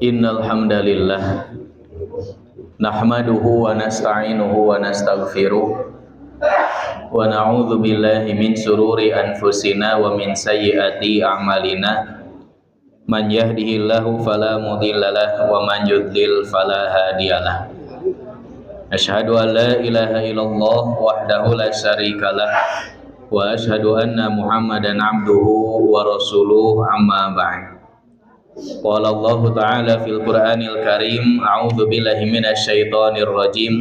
Innal hamdalillah nahmaduhu wa nasta'inuhu wa nastaghfiruh wa na'udzu billahi min shururi anfusina wa min sayyiati a'malina. Man yahdihillahu fala mudhillalah wa man yudlil fala hadiyalah. Asyhadu an la ilaha illallah wahdahu la syarikalah wa asyhadu anna Muhammadan abduhu wa rasuluh, amma ba'd. Qala Allah Ta'ala fil Qur'anil Karim, a'udzu billahi minasy syaithanir rajim.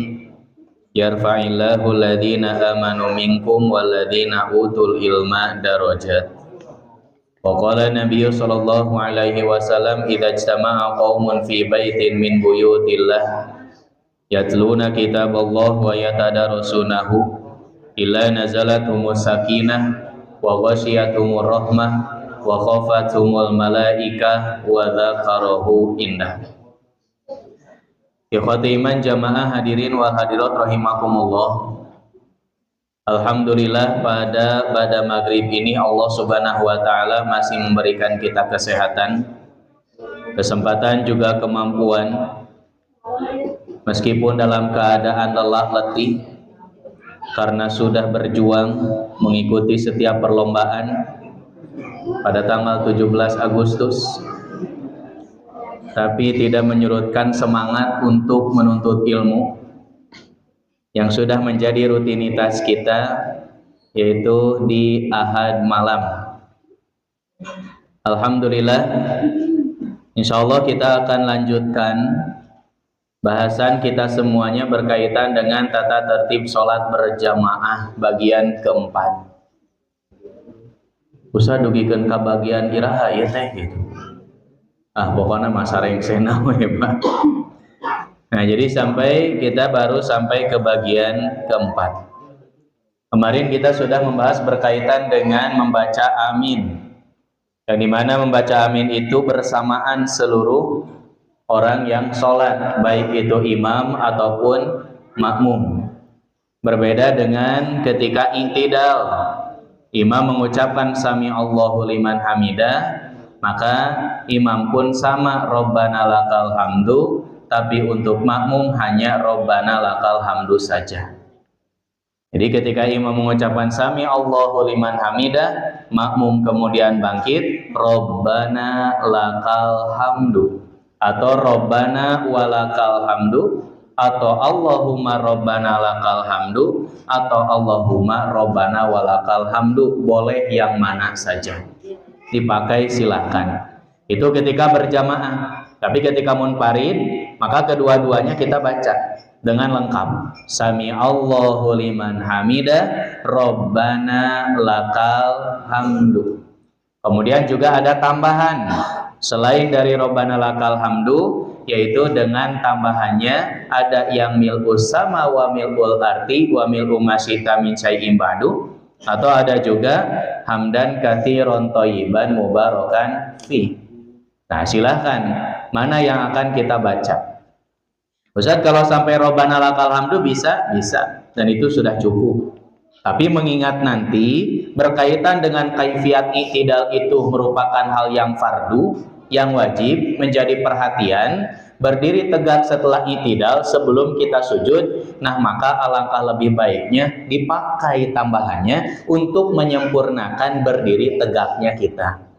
Yarfa'illahu alladhina amanu minkum walladhina utul ilma darajat. Wa qala Nabiyyu sallallahu alaihi wasallam, idza ijtama'a qaumun fi baitin min buyutillah yatluna kitaballah wa yatadarasunahu illa nazalathumuz sakinah wa ghasyiyatuhumur rahmah wa khafathumul malaikah wa dzakarahu indah. Ikhwati iman jamaah hadirin wal hadirat rahimakumullah. Alhamdulillah pada maghrib ini Allah subhanahu wa ta'ala masih memberikan kita kesehatan, kesempatan juga kemampuan, meskipun dalam keadaan lelah letih karena sudah berjuang mengikuti setiap perlombaan pada tanggal 17 Agustus, tapi tidak menyurutkan semangat untuk menuntut ilmu yang sudah menjadi rutinitas kita, yaitu di Ahad malam. Alhamdulillah, insyaallah kita akan lanjutkan bahasan kita semuanya berkaitan dengan tata tertib sholat berjamaah bagian keempat. Usah dugikeun ka bagian iraha ieu teh gitu. Pokoknya masareng sena we, Pak. Nah, jadi kita baru sampai ke bagian keempat. Kemarin kita sudah membahas berkaitan dengan membaca amin. Yang dimana membaca amin itu bersamaan seluruh orang yang sholat, baik itu imam ataupun makmum. Berbeda dengan ketika i'tidal. Imam mengucapkan sami Allahu liman hamidah, maka imam pun sama Rabbana lakal hamdu, tapi untuk makmum hanya Rabbana lakal hamdu saja. Jadi ketika imam mengucapkan sami Allahu liman hamidah, makmum kemudian bangkit Rabbana lakal hamdu, atau Rabbana walakal hamdu, atau Allahumma Rabbana lakal hamdu, atau Allahumma Rabbana walakal hamdu. Boleh yang mana saja dipakai, silakan. Itu ketika berjamaah. Tapi ketika munfarid, maka kedua-duanya kita baca dengan lengkap. Sami Allahu liman hamidah, Rabbana lakal hamdu. Kemudian juga ada tambahan selain dari Rabbana lakal hamdu, yaitu dengan tambahannya ada yang mil'us sama wa mil'ul arti wa mil'u masyita min syai'im ba'du, atau ada juga hamdan katsiran thayyiban mubarakan fi. Nah, silahkan mana yang akan kita baca. Ustaz, kalau sampai Rabbana lakal hamdu bisa, dan itu sudah cukup. Tapi mengingat nanti berkaitan dengan kaifiat i'tidal itu merupakan hal yang fardu, yang wajib menjadi perhatian, berdiri tegak setelah i'tidal sebelum kita sujud. Nah, maka alangkah lebih baiknya dipakai tambahannya untuk menyempurnakan berdiri tegaknya kita.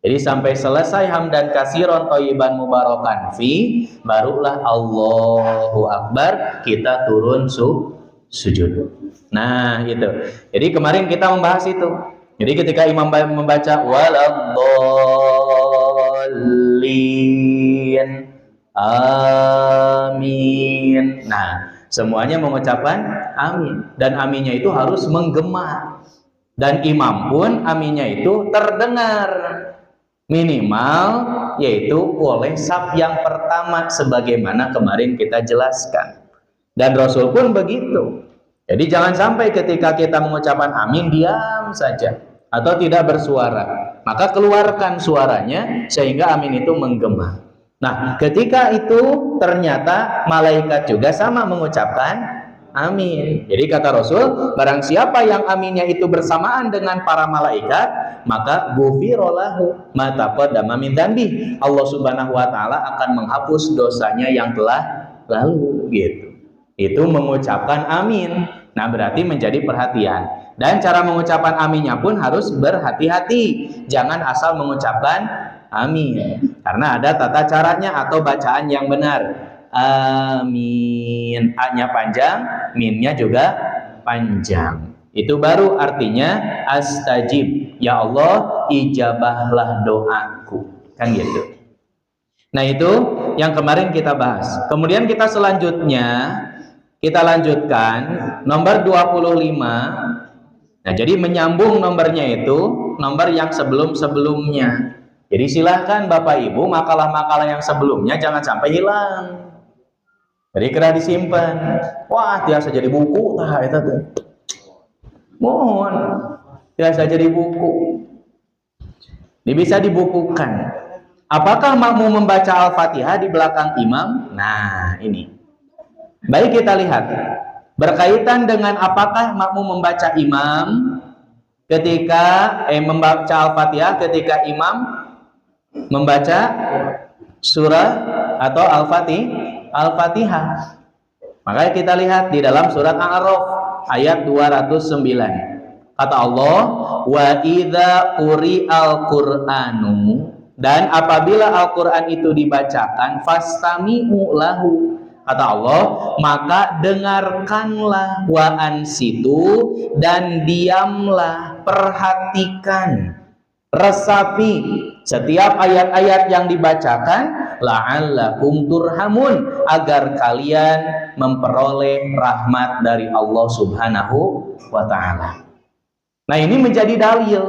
Jadi sampai selesai hamdan katsiran thayyiban mubarakan fi, barulah Allahu Akbar, kita turun sujud. Nah, itu. Jadi kemarin kita membahas itu. Jadi ketika imam membaca waladdallin amin, nah semuanya mengucapkan amin, dan aminnya itu harus menggema, dan imam pun aminnya itu terdengar, minimal yaitu oleh saf yang pertama sebagaimana kemarin kita jelaskan. Dan Rasul pun begitu. Jadi jangan sampai ketika kita mengucapkan amin diam saja atau tidak bersuara, maka keluarkan suaranya sehingga amin itu menggema. Nah, ketika itu ternyata malaikat juga sama mengucapkan amin. Jadi kata Rasul, barang siapa yang aminnya itu bersamaan dengan para malaikat, maka ghufirallahu ma taqaddama min dzambi. Allah Subhanahu wa taala akan menghapus dosanya yang telah lalu gitu. Itu mengucapkan amin. Nah, berarti menjadi perhatian. Dan cara mengucapkan aminnya pun harus berhati-hati. Jangan asal mengucapkan amin. Karena ada tata caranya atau bacaan yang benar. Amin. A-nya panjang, min-nya juga panjang. Itu baru artinya astajib. Ya Allah, ijabahlah doaku. Kan gitu. Nah, itu yang kemarin kita bahas. Kemudian kita selanjutnya kita lanjutkan nomor 25. Nah, jadi menyambung nomornya itu nomor yang sebelum-sebelumnya. Jadi silahkan Bapak Ibu makalah-makalah yang sebelumnya jangan sampai hilang. Jadi kena disimpan. Wah, biasa jadi buku tah eta teh. Mohon biasa jadi buku. Ini bisa dibukukan. Apakah makmum membaca Al-Fatihah di belakang imam? Nah, ini. Baik, kita lihat. Berkaitan dengan apakah makmum membaca imam ketika membaca Al-Fatihah ketika imam membaca surah atau Al-Fatihah. Makanya kita lihat di dalam surat Al-A'raf ayat 209. Kata Allah, wa idza quri'al qur'anu, dan apabila Al-Qur'an itu dibacakan, fastami'u lahu. Kata Allah, maka dengarkanlah, wa ansitu, dan diamlah, perhatikan, resapi setiap ayat-ayat yang dibacakan, la'allakum turhamun, agar kalian memperoleh rahmat dari Allah Subhanahu wa ta'ala. Nah, ini menjadi dalil,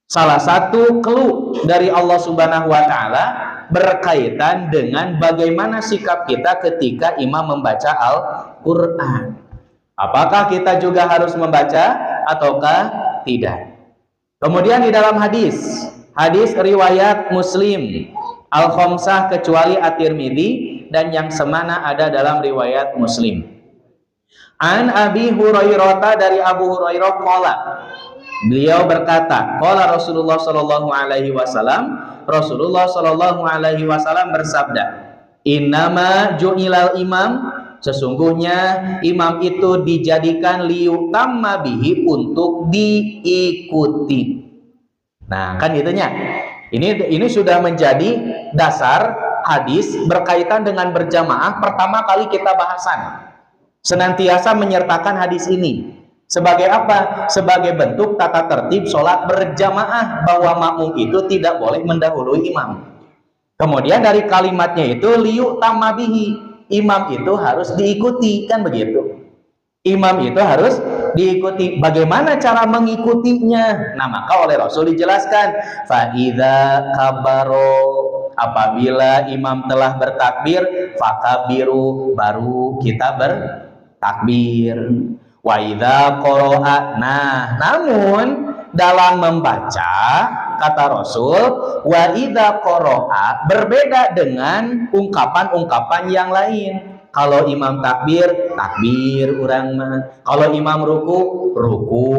salah satu clue dari Allah Subhanahu wa ta'ala berkaitan dengan bagaimana sikap kita ketika imam membaca Al-Quran. Apakah kita juga harus membaca ataukah tidak? Kemudian di dalam hadis riwayat Muslim Al-Khamsah kecuali At-Tirmidzi, dan yang semana ada dalam riwayat Muslim. An Abi Hurairah, dari Abu Hurairah qala, beliau berkata, qala Rasulullah sallallahu alaihi wasallam, Rasulullah sallallahu alaihi wasallam bersabda, innama ju'ilal imam, sesungguhnya imam itu dijadikan liyutamma bihi, untuk diikuti. Nah, kan itunya. Ini sudah menjadi dasar hadis berkaitan dengan berjamaah. Pertama kali kita bahasan, senantiasa menyertakan hadis ini. Sebagai apa? Sebagai bentuk tata tertib sholat berjamaah, bahwa makmum itu tidak boleh mendahului imam. Kemudian dari kalimatnya itu liyutamma bihi, imam itu harus diikuti, kan begitu. Imam itu harus diikuti. Bagaimana cara mengikutinya? Nah, maka oleh Rasul dijelaskan, fa idza kabaro, apabila imam telah bertakbir, fakabiru, baru kita bertakbir. Wa idza qara'a, nah, namun dalam membaca, kata Rasul, wa idza qara'a, berbeda dengan ungkapan-ungkapan yang lain. Kalau imam takbir, takbir urang mah. Kalau imam ruku, ruku.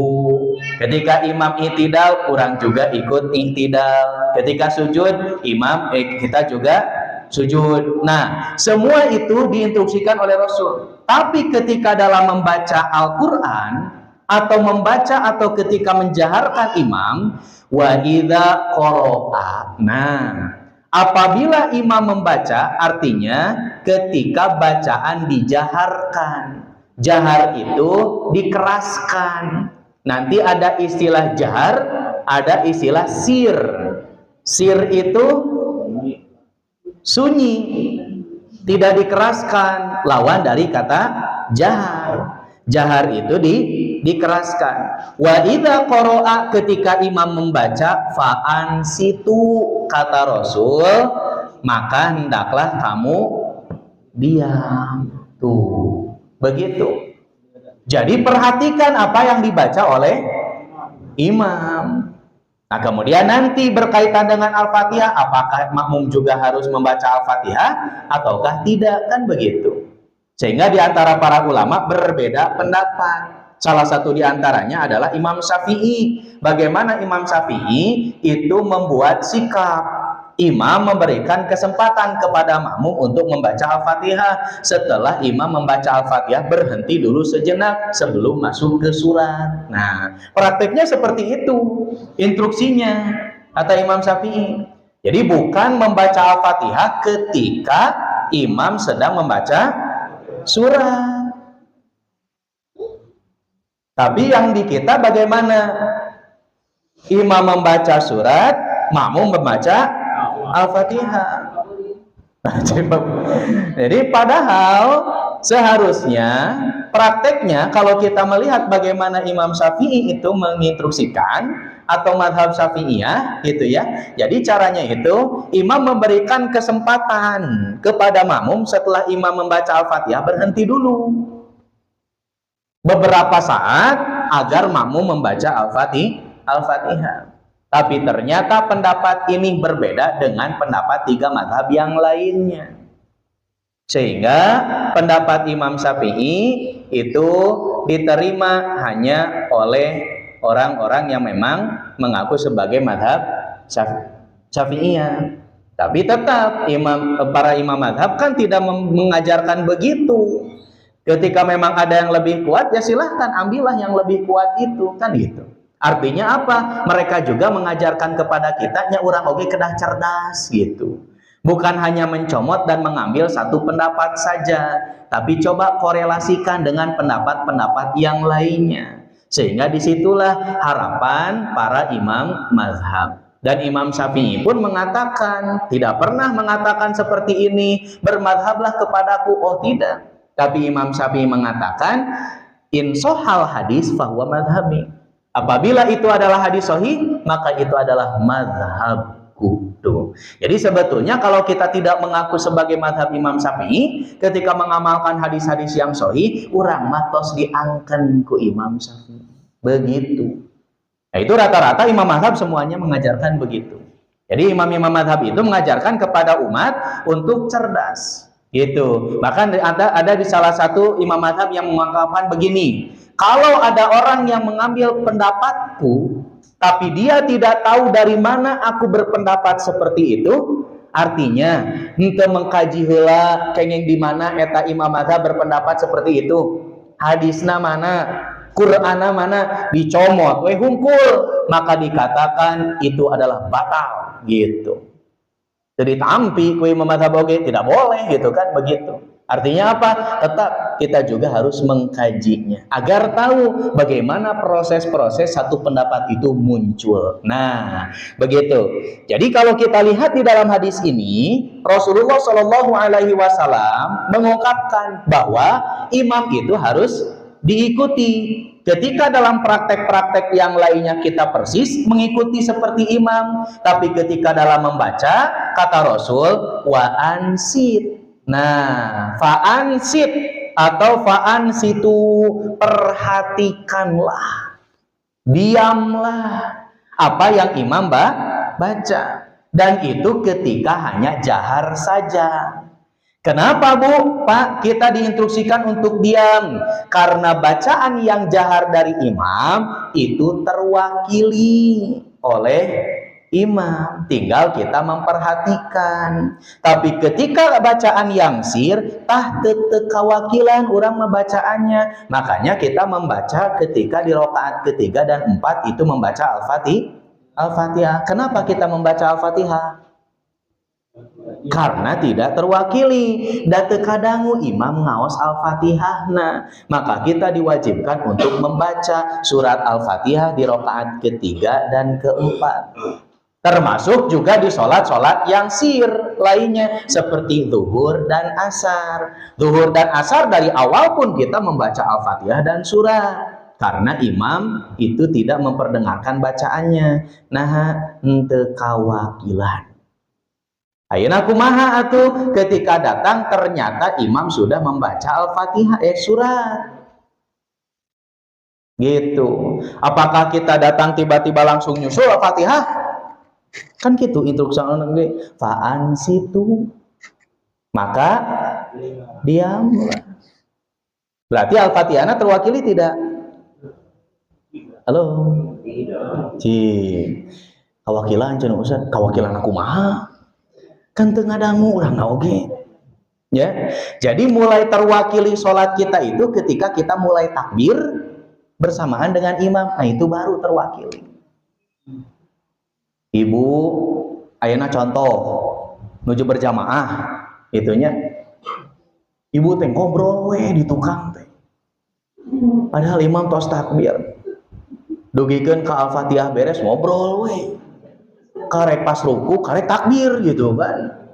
Ketika imam i'tidal, urang juga ikut i'tidal. Ketika sujud, kita juga sujud. Nah, semua itu diinstruksikan oleh Rasul. Tapi ketika dalam membaca Al-Quran, atau membaca atau ketika menjaharkan imam, wa idza qara'a, nah, apabila imam membaca, artinya ketika bacaan dijaharkan. Jahar itu dikeraskan. Nanti ada istilah jahar, ada istilah sir. Sir itu sunyi, tidak dikeraskan, lawan dari kata jahar. Jahar itu dikeraskan. Wa idza qara'a, ketika imam membaca, fa'an situ, kata Rasul, maka hendaklah kamu diam. Tuh, begitu. Jadi perhatikan apa yang dibaca oleh imam. Nah, kemudian nanti berkaitan dengan Al-Fatihah, apakah makmum juga harus membaca Al-Fatihah ataukah tidak, kan begitu. Sehingga di antara para ulama berbeda pendapat. Salah satu di antaranya adalah Imam Syafi'i. Bagaimana Imam Syafi'i itu membuat sikap. Imam memberikan kesempatan kepada makmum untuk membaca Al-Fatihah. Setelah imam membaca Al-Fatihah, berhenti dulu sejenak sebelum masuk ke surat. Nah, prakteknya seperti itu instruksinya, kata Imam Syafi'i. Jadi bukan membaca Al-Fatihah ketika imam sedang membaca surat. Tapi yang di kita bagaimana? Imam membaca surat, makmum membaca Al-Fatihah. Jadi padahal seharusnya prakteknya kalau kita melihat bagaimana Imam Syafi'i itu menginstruksikan atau madhab Syafi'iyah gitu ya. Jadi caranya itu imam memberikan kesempatan kepada makmum setelah imam membaca Al-Fatihah berhenti dulu beberapa saat agar makmum membaca Al-Fatihah. Tapi ternyata pendapat ini berbeda dengan pendapat tiga mazhab yang lainnya. Sehingga pendapat Imam Syafi'i itu diterima hanya oleh orang-orang yang memang mengaku sebagai mazhab Syafi'iyah. Tapi tetap para imam mazhab kan tidak mengajarkan begitu. Ketika memang ada yang lebih kuat, ya silahkan ambillah yang lebih kuat itu, kan gitu. Artinya apa? Mereka juga mengajarkan kepada kita nya urang oge kedah cerdas gitu. Bukan hanya mencomot dan mengambil satu pendapat saja, tapi coba korelasikan dengan pendapat-pendapat yang lainnya. Sehingga disitulah harapan para imam mazhab. Dan Imam Syafi'i pun mengatakan, tidak pernah mengatakan seperti ini, bermadhablah kepadaku, oh tidak. Tapi Imam Syafi'i mengatakan, in sohal hadis fahuwa madhabi. Apabila itu adalah hadis sahih, maka itu adalah madhabku. Tuh. Jadi sebetulnya kalau kita tidak mengaku sebagai madhab Imam Syafi'i, ketika mengamalkan hadis-hadis yang sahih, urang matos diangken ku Imam Syafi'i. Begitu. Nah, itu rata-rata imam madhab semuanya mengajarkan begitu. Jadi imam-imam madhab itu mengajarkan kepada umat untuk cerdas. Gitu. Bahkan ada di salah satu imam madhab yang mengungkapkan begini, kalau ada orang yang mengambil pendapatku tapi dia tidak tahu dari mana aku berpendapat seperti itu, artinya henteu mengkaji heula kenging di mana eta imam madhab berpendapat seperti itu, hadisna mana, Qur'ana mana, dicomot we hungkul, maka dikatakan itu adalah batal gitu. Jadi tampi kui memadhab oge tidak boleh gitu kan, begitu. Artinya apa? Tetap kita juga harus mengkajinya agar tahu bagaimana proses-proses satu pendapat itu muncul. Nah, begitu. Jadi kalau kita lihat di dalam hadis ini, Rasulullah Shallallahu Alaihi Wasallam mengungkapkan bahwa imam itu harus diikuti. Ketika dalam praktek-praktek yang lainnya kita persis mengikuti seperti imam, tapi ketika dalam membaca, kata Rasul, wa ansit. Nah, fa'ansit atau fa'ansitu, perhatikanlah, diamlah apa yang imam baca, dan itu ketika hanya jahar saja. Kenapa Bu, Pak, kita diinstruksikan untuk diam? Karena bacaan yang jahar dari imam itu terwakili oleh imam, tinggal kita memperhatikan. Tapi ketika bacaan yang sir, tah kawakilan orang membacaannya. Makanya kita membaca ketika di rakaat ketiga dan 4 itu membaca Al-Fatihah. Kenapa kita membaca Al-Fatihah? Karena tidak terwakili dan terkadangu imam ngaos Al-Fatihah. Nah, maka kita diwajibkan untuk membaca surat Al-Fatihah di rakaat ketiga dan keempat. Termasuk juga di sholat-sholat yang sir lainnya seperti zuhur dan asar. Zuhur dan asar dari awal pun kita membaca Al-Fatihah dan surat. Karena imam itu tidak memperdengarkan bacaannya. Nah, henteu kawakilan. Ayeuna kumaha atuh ketika datang ternyata imam sudah membaca Al-Fatihah surat. Gitu. Apakah kita datang tiba-tiba langsung nyusul Al-Fatihah? Kan gitu instruksi fa'an situ. Maka diamlah. Berarti Al-Fatihah terwakili tidak? Halo? Cing. Kawakilan cenah Ustaz, kawakilan aku maha. Kan teu ngadangu urang oge. Ya. Jadi mulai terwakili salat kita itu ketika kita mulai takbir bersamaan dengan imam. Nah, itu baru terwakili. Ibu ayeuna contoh nuju berjamaah itunya. Ibu teh ngobrol we di tukang teh. Padahal imam tos takbir. Dugikeun ka Al-Fatihah beres ngobrol we. Karek pas ruku, karek takbir gitu kan.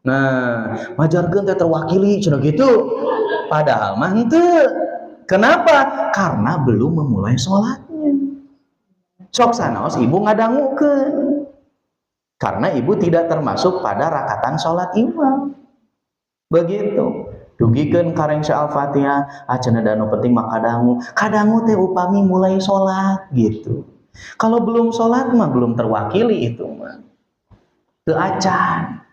Nah, majarkeun teh terwakili cenah gitu. Padahal mah henteu. Kenapa? Karena belum memulai sholatnya. Sok sanaos ibu ngadangukeun. Karena ibu tidak termasuk pada rakatan sholat imam. Begitu. Dugikeun kareng Al-Fatihah, cenah da nu penting mah kadangu. Kadangu teh upami mulai sholat gitu. Kalau belum sholat mah belum terwakili itu mah. Teu acan.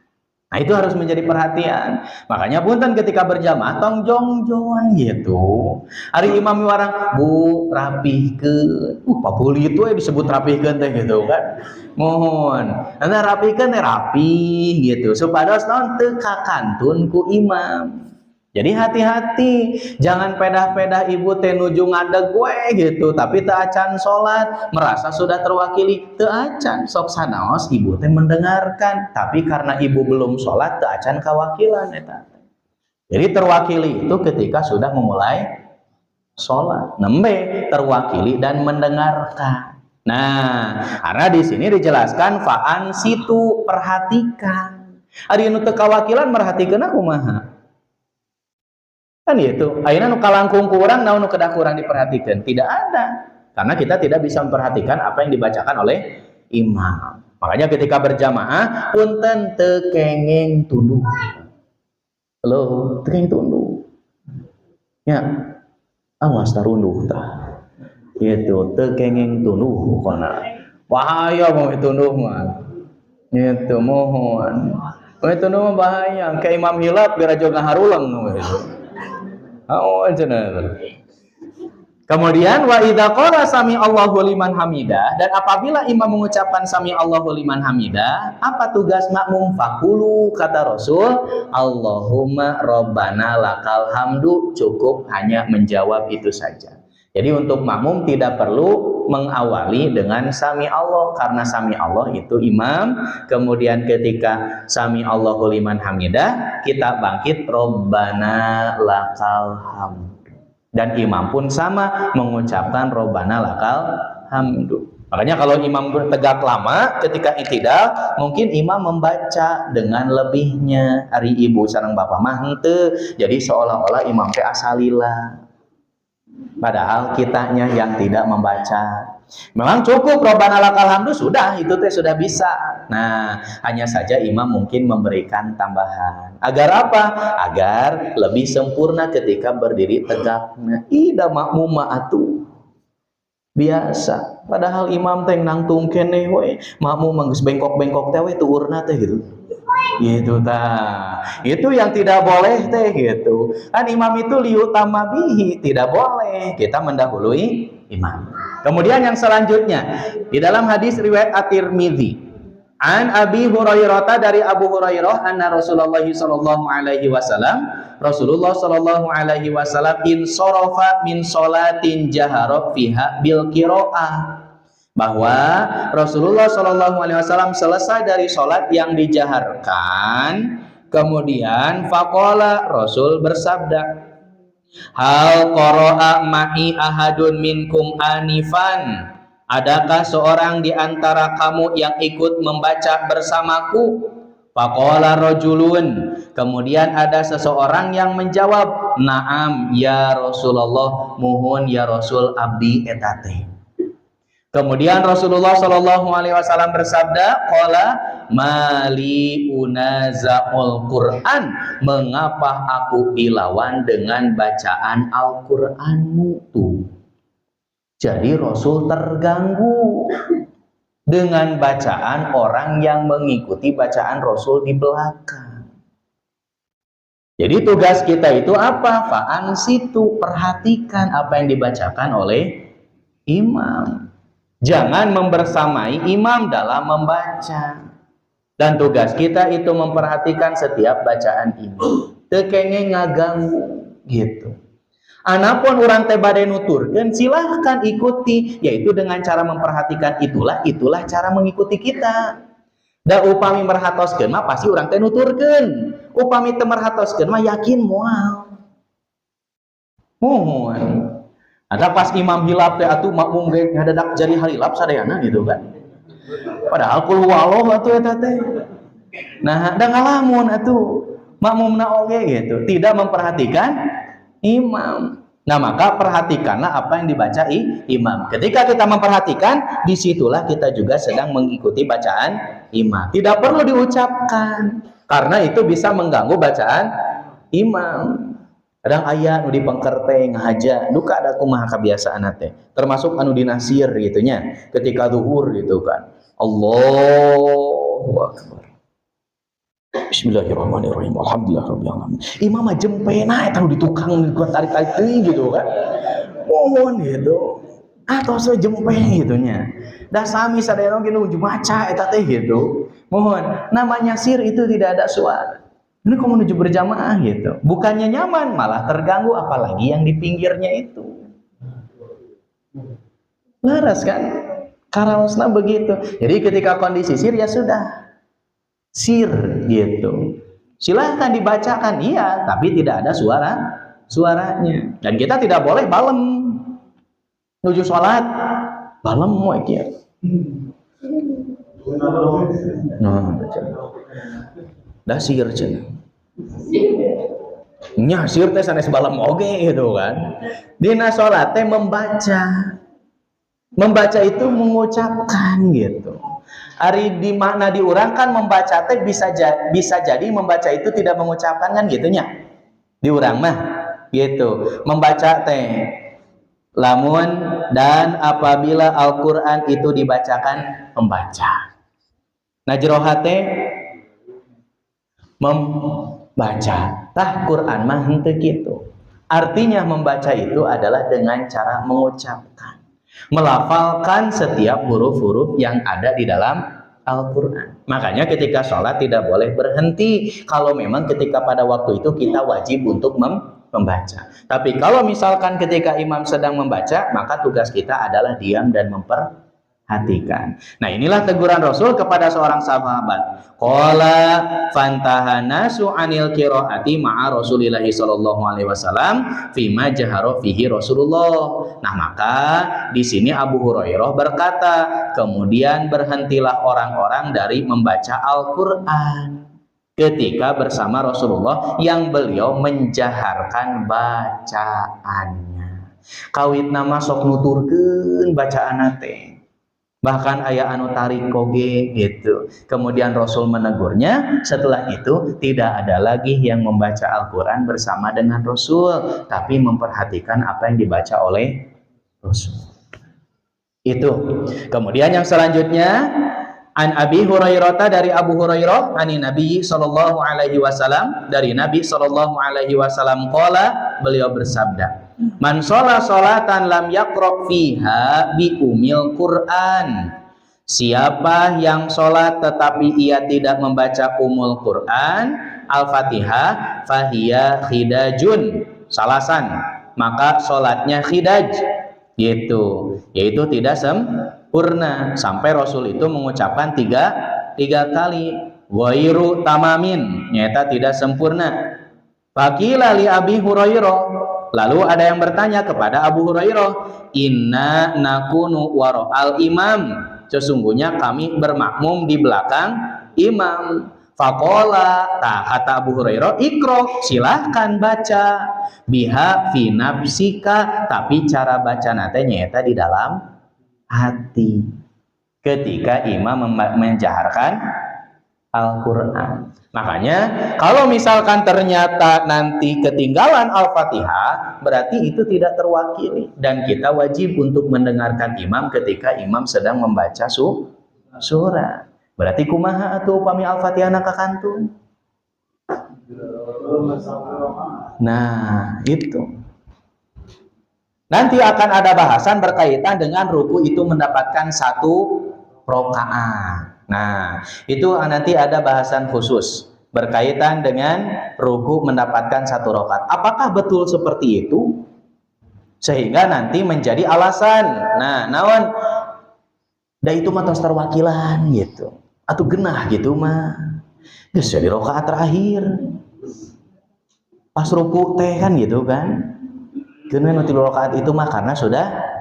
Nah, itu harus menjadi perhatian. Makanya punten ketika berjamaah tong jongjoan gitu. Hari imam warang, Bu, rapihkeun. Papuli itu disebut rapihkeun teh gitu kan. Mohon. Nah, rapihkeun teh rapih gitu. Supados naon teu kakantun ku imam. Jadi hati-hati, jangan pedah-pedah ibu teh nuju ngadeg we gitu, tapi teu acan salat, merasa sudah terwakili, teu acan, sok sanaos ibu teh mendengarkan, tapi karena ibu belum salat teu acan kawakilan eta. Jadi terwakili itu ketika sudah memulai salat, nembe terwakili dan mendengarkan. Nah, karena di sini dijelaskan fa'an situ, perhatikan. Ari nu teu kawakilan merhatikeun kumaha? Kan itu, ayeuna nu kalangkung ku urang naon nu kedah kurang diperhatikan? Tidak ada. Karena kita tidak bisa memperhatikan apa yang dibacakan oleh imam. Makanya ketika berjamaah punten teu kenging tunduh. Halo, teu kenging tunduh. Ya. Awas tarunduh tah. Gitu, teu kenging tunduh pokona. Bahaya mau tunduh mah. Gitu mohon. Mau tunduh mah bahaya, ke imam hilap biar aja ngaharulang gitu. Oh, kemudian wa idza qala sami Allahu liman hamidah, dan apabila imam mengucapkan sami Allahu liman hamidah, apa tugas makmum? Faqulu, kata Rasul, Allahumma rabbana lakal hamdu, cukup hanya menjawab itu saja. Jadi untuk makmum tidak perlu mengawali dengan sami Allah, karena sami Allah itu imam. Kemudian ketika sami Allahu liman hamidah, kita bangkit Rabbana lakal hamdu. Dan imam pun sama mengucapkan Rabbana lakal hamdu. Makanya kalau imam tegak lama ketika i'tidal, mungkin imam membaca dengan lebihnya. Ari ibu sareng bapak mah henteu. Jadi seolah-olah imam teh asalila. Padahal kitanya yang tidak membaca. Memang cukup Rabbana lakal hamdu sudah, itu teh sudah bisa. Nah, hanya saja imam mungkin memberikan tambahan. Agar apa? Agar lebih sempurna ketika berdiri tegak. Nah, ida makmum atuh. Biasa. Padahal imam teh nangtung keneh we. Makmum mah geus bengkok-bengkok teh we tuurna teh gitu. Gitu tah. Itu yang tidak boleh teh gitu. Kan imam itu liutama bihi, tidak boleh kita mendahului imam. Kemudian yang selanjutnya di dalam hadis riwayat At-Tirmidzi, an Abi Hurairah, dari Abu Hurairah, anna Rasulullah sallallahu alaihi wasallam, Rasulullah sallallahu alaihi wasallam insarafa min sholatin jahara fiha bil qiraah, bahwa Rasulullah Shallallahu Alaihi Wasallam selesai dari sholat yang dijaharkan, kemudian faqala, Rasul bersabda, hal qara'a ma'i ahadun minkum anifan, adakah seorang di antara kamu yang ikut membaca bersamaku? Faqala rajulun, kemudian ada seseorang yang menjawab, na'am ya Rasulullah, muhun ya Rasul abdi eta teh. Kemudian Rasulullah Shallallahu Alaihi Wasallam bersabda, qala mali unaza'ul Quran, mengapa aku dilawan dengan bacaan Al-Qur'anmu tuh. Jadi Rasul terganggu dengan bacaan orang yang mengikuti bacaan Rasul di belakang. Jadi tugas kita itu apa? Fa'ansitu, perhatikan apa yang dibacakan oleh imam. Jangan membersamai imam dalam membaca. Dan tugas kita itu memperhatikan setiap bacaan imam. Tekenge ngaganggu gitu. Anapun orang teh bade nuturkeun, silahkan ikuti, yaitu dengan cara memperhatikan itulah cara mengikuti kita. Da upami merhatoskeun mah pasti orang teh nuturkeun. Upami teu merhatoskeun mah yakin moal. Mohon. Ada pas imam hilap teh atuh makmum ge ngadadak jadi halilap sadayana gitu kan. Padahal kul huwallah atuh eta teh. Nah, da ngalamun atuh makmumna oge gitu, tidak memperhatikan imam. Nah, maka perhatikanlah apa yang dibaca imam. Ketika kita memperhatikan, disitulah kita juga sedang mengikuti bacaan imam. Tidak perlu diucapkan, karena itu bisa mengganggu bacaan imam. Kadang aya nu dipengker teh ngahaja, duka ada kumaha kebiasaan teh. Termasuk anu dinasir gitu nya, ketika zuhur gitu kan. Allahu Akbar. Bismillahirrahmanirrahim. Alhamdulillahirabbil alamin. Imam mah jempena eta nu ditukang tarik-tarik teuing gitu kan. Mohon gitu. Atau saya jempe gitu nya. Da sami sadayana ge nu maca eta teh gitu. Mohon, namanya sir itu tidak ada suara. Ini kok menuju berjamaah gitu. Bukannya nyaman, malah terganggu, apalagi yang di pinggirnya itu. Laras kan? Karaosna begitu. Jadi ketika kondisi sir ya sudah. Sir gitu. Silahkan dibacakan, iya, tapi tidak ada suaranya. Dan kita tidak boleh balem. Nuju sholat, balem moe kieu. Nah, dah sir cenah. Nya sir teh sanes balem oge gitu kan. Dina sholat teh membaca. Membaca itu mengucapkan gitu. Ari di makna diurang kan membaca teh bisa jadi membaca itu tidak mengucapkan kan gitunya. Diurang mah gitu. Membaca teh lamun dan apabila Al-Qur'an itu dibacakan membaca. Najroha teh membaca. Tah Quran mah henteu kitu. Artinya membaca itu adalah dengan cara mengucapkan, melafalkan setiap huruf-huruf yang ada di dalam Al-Quran. Makanya ketika sholat tidak boleh berhenti kalau memang ketika pada waktu itu kita wajib untuk membaca. Tapi kalau misalkan ketika imam sedang membaca, maka tugas kita adalah diam dan memperhatikan. Nah, inilah teguran Rasul kepada seorang sahabat. Qala fantahanasu anil qiraati ma'a Rasulillah sallallahu alaihi wasallam fima jahara fihi Rasulullah. Nah, maka di sini Abu Hurairah berkata, kemudian berhentilah orang-orang dari membaca Al-Qur'an ketika bersama Rasulullah yang beliau menjaharkan bacaannya. Kawit nama sok nuturkeun bacaan teh. Bahkan aya anu tarik koge gitu. Kemudian Rasul menegurnya. Setelah itu tidak ada lagi yang membaca Al-Quran bersama dengan Rasul, tapi memperhatikan apa yang dibaca oleh Rasul. Itu. Kemudian yang selanjutnya, an Abi Hurairah, dari Abu Hurairah, ani Nabi sallallahu alaihi wasallam, dari Nabi sallallahu alaihi wasallam qala, beliau bersabda, man sholat sholatan lam yaqra fiha bi umil Quran. Siapa yang sholat tetapi ia tidak membaca umul Quran, Al-Fatihah, fahiya khidajun, salasan, maka sholatnya khidaj, yaitu tidak sempurna. Sampai Rasul itu mengucapkan tiga kali, wairu tamamin, nyata tidak sempurna. Faqila li Abi Hurairah, lalu ada yang bertanya kepada Abu Hurairah, inna nakunu wara'al imam, sesungguhnya kami bermakmum di belakang imam. Faqala, kata Abu Hurairah, ikro, silahkan baca, biha fi nafsika, tapi cara baca nate nyata di dalam hati ketika imam menjaharkan Al-Quran. Makanya kalau misalkan ternyata nanti ketinggalan Al-Fatihah, berarti itu tidak terwakili, dan kita wajib untuk mendengarkan imam ketika imam sedang membaca surah. Berarti kumaha atuh upami Al-Fatihah na kakantung? Nah, itu. Nanti akan ada bahasan berkaitan dengan ruku itu mendapatkan 1 rakaat. Nah, itu nanti ada bahasan khusus berkaitan dengan ruku mendapatkan 1 rakaat. Apakah betul seperti itu? Sehingga nanti menjadi alasan. Nah, naon? Da itu mah tos terwakilan gitu. Atau genah gitu mah. Geus jadi rakaat terakhir. Pas ruku teh kan gitu kan. Kemudian 3 rakaat itu mah karena sudah.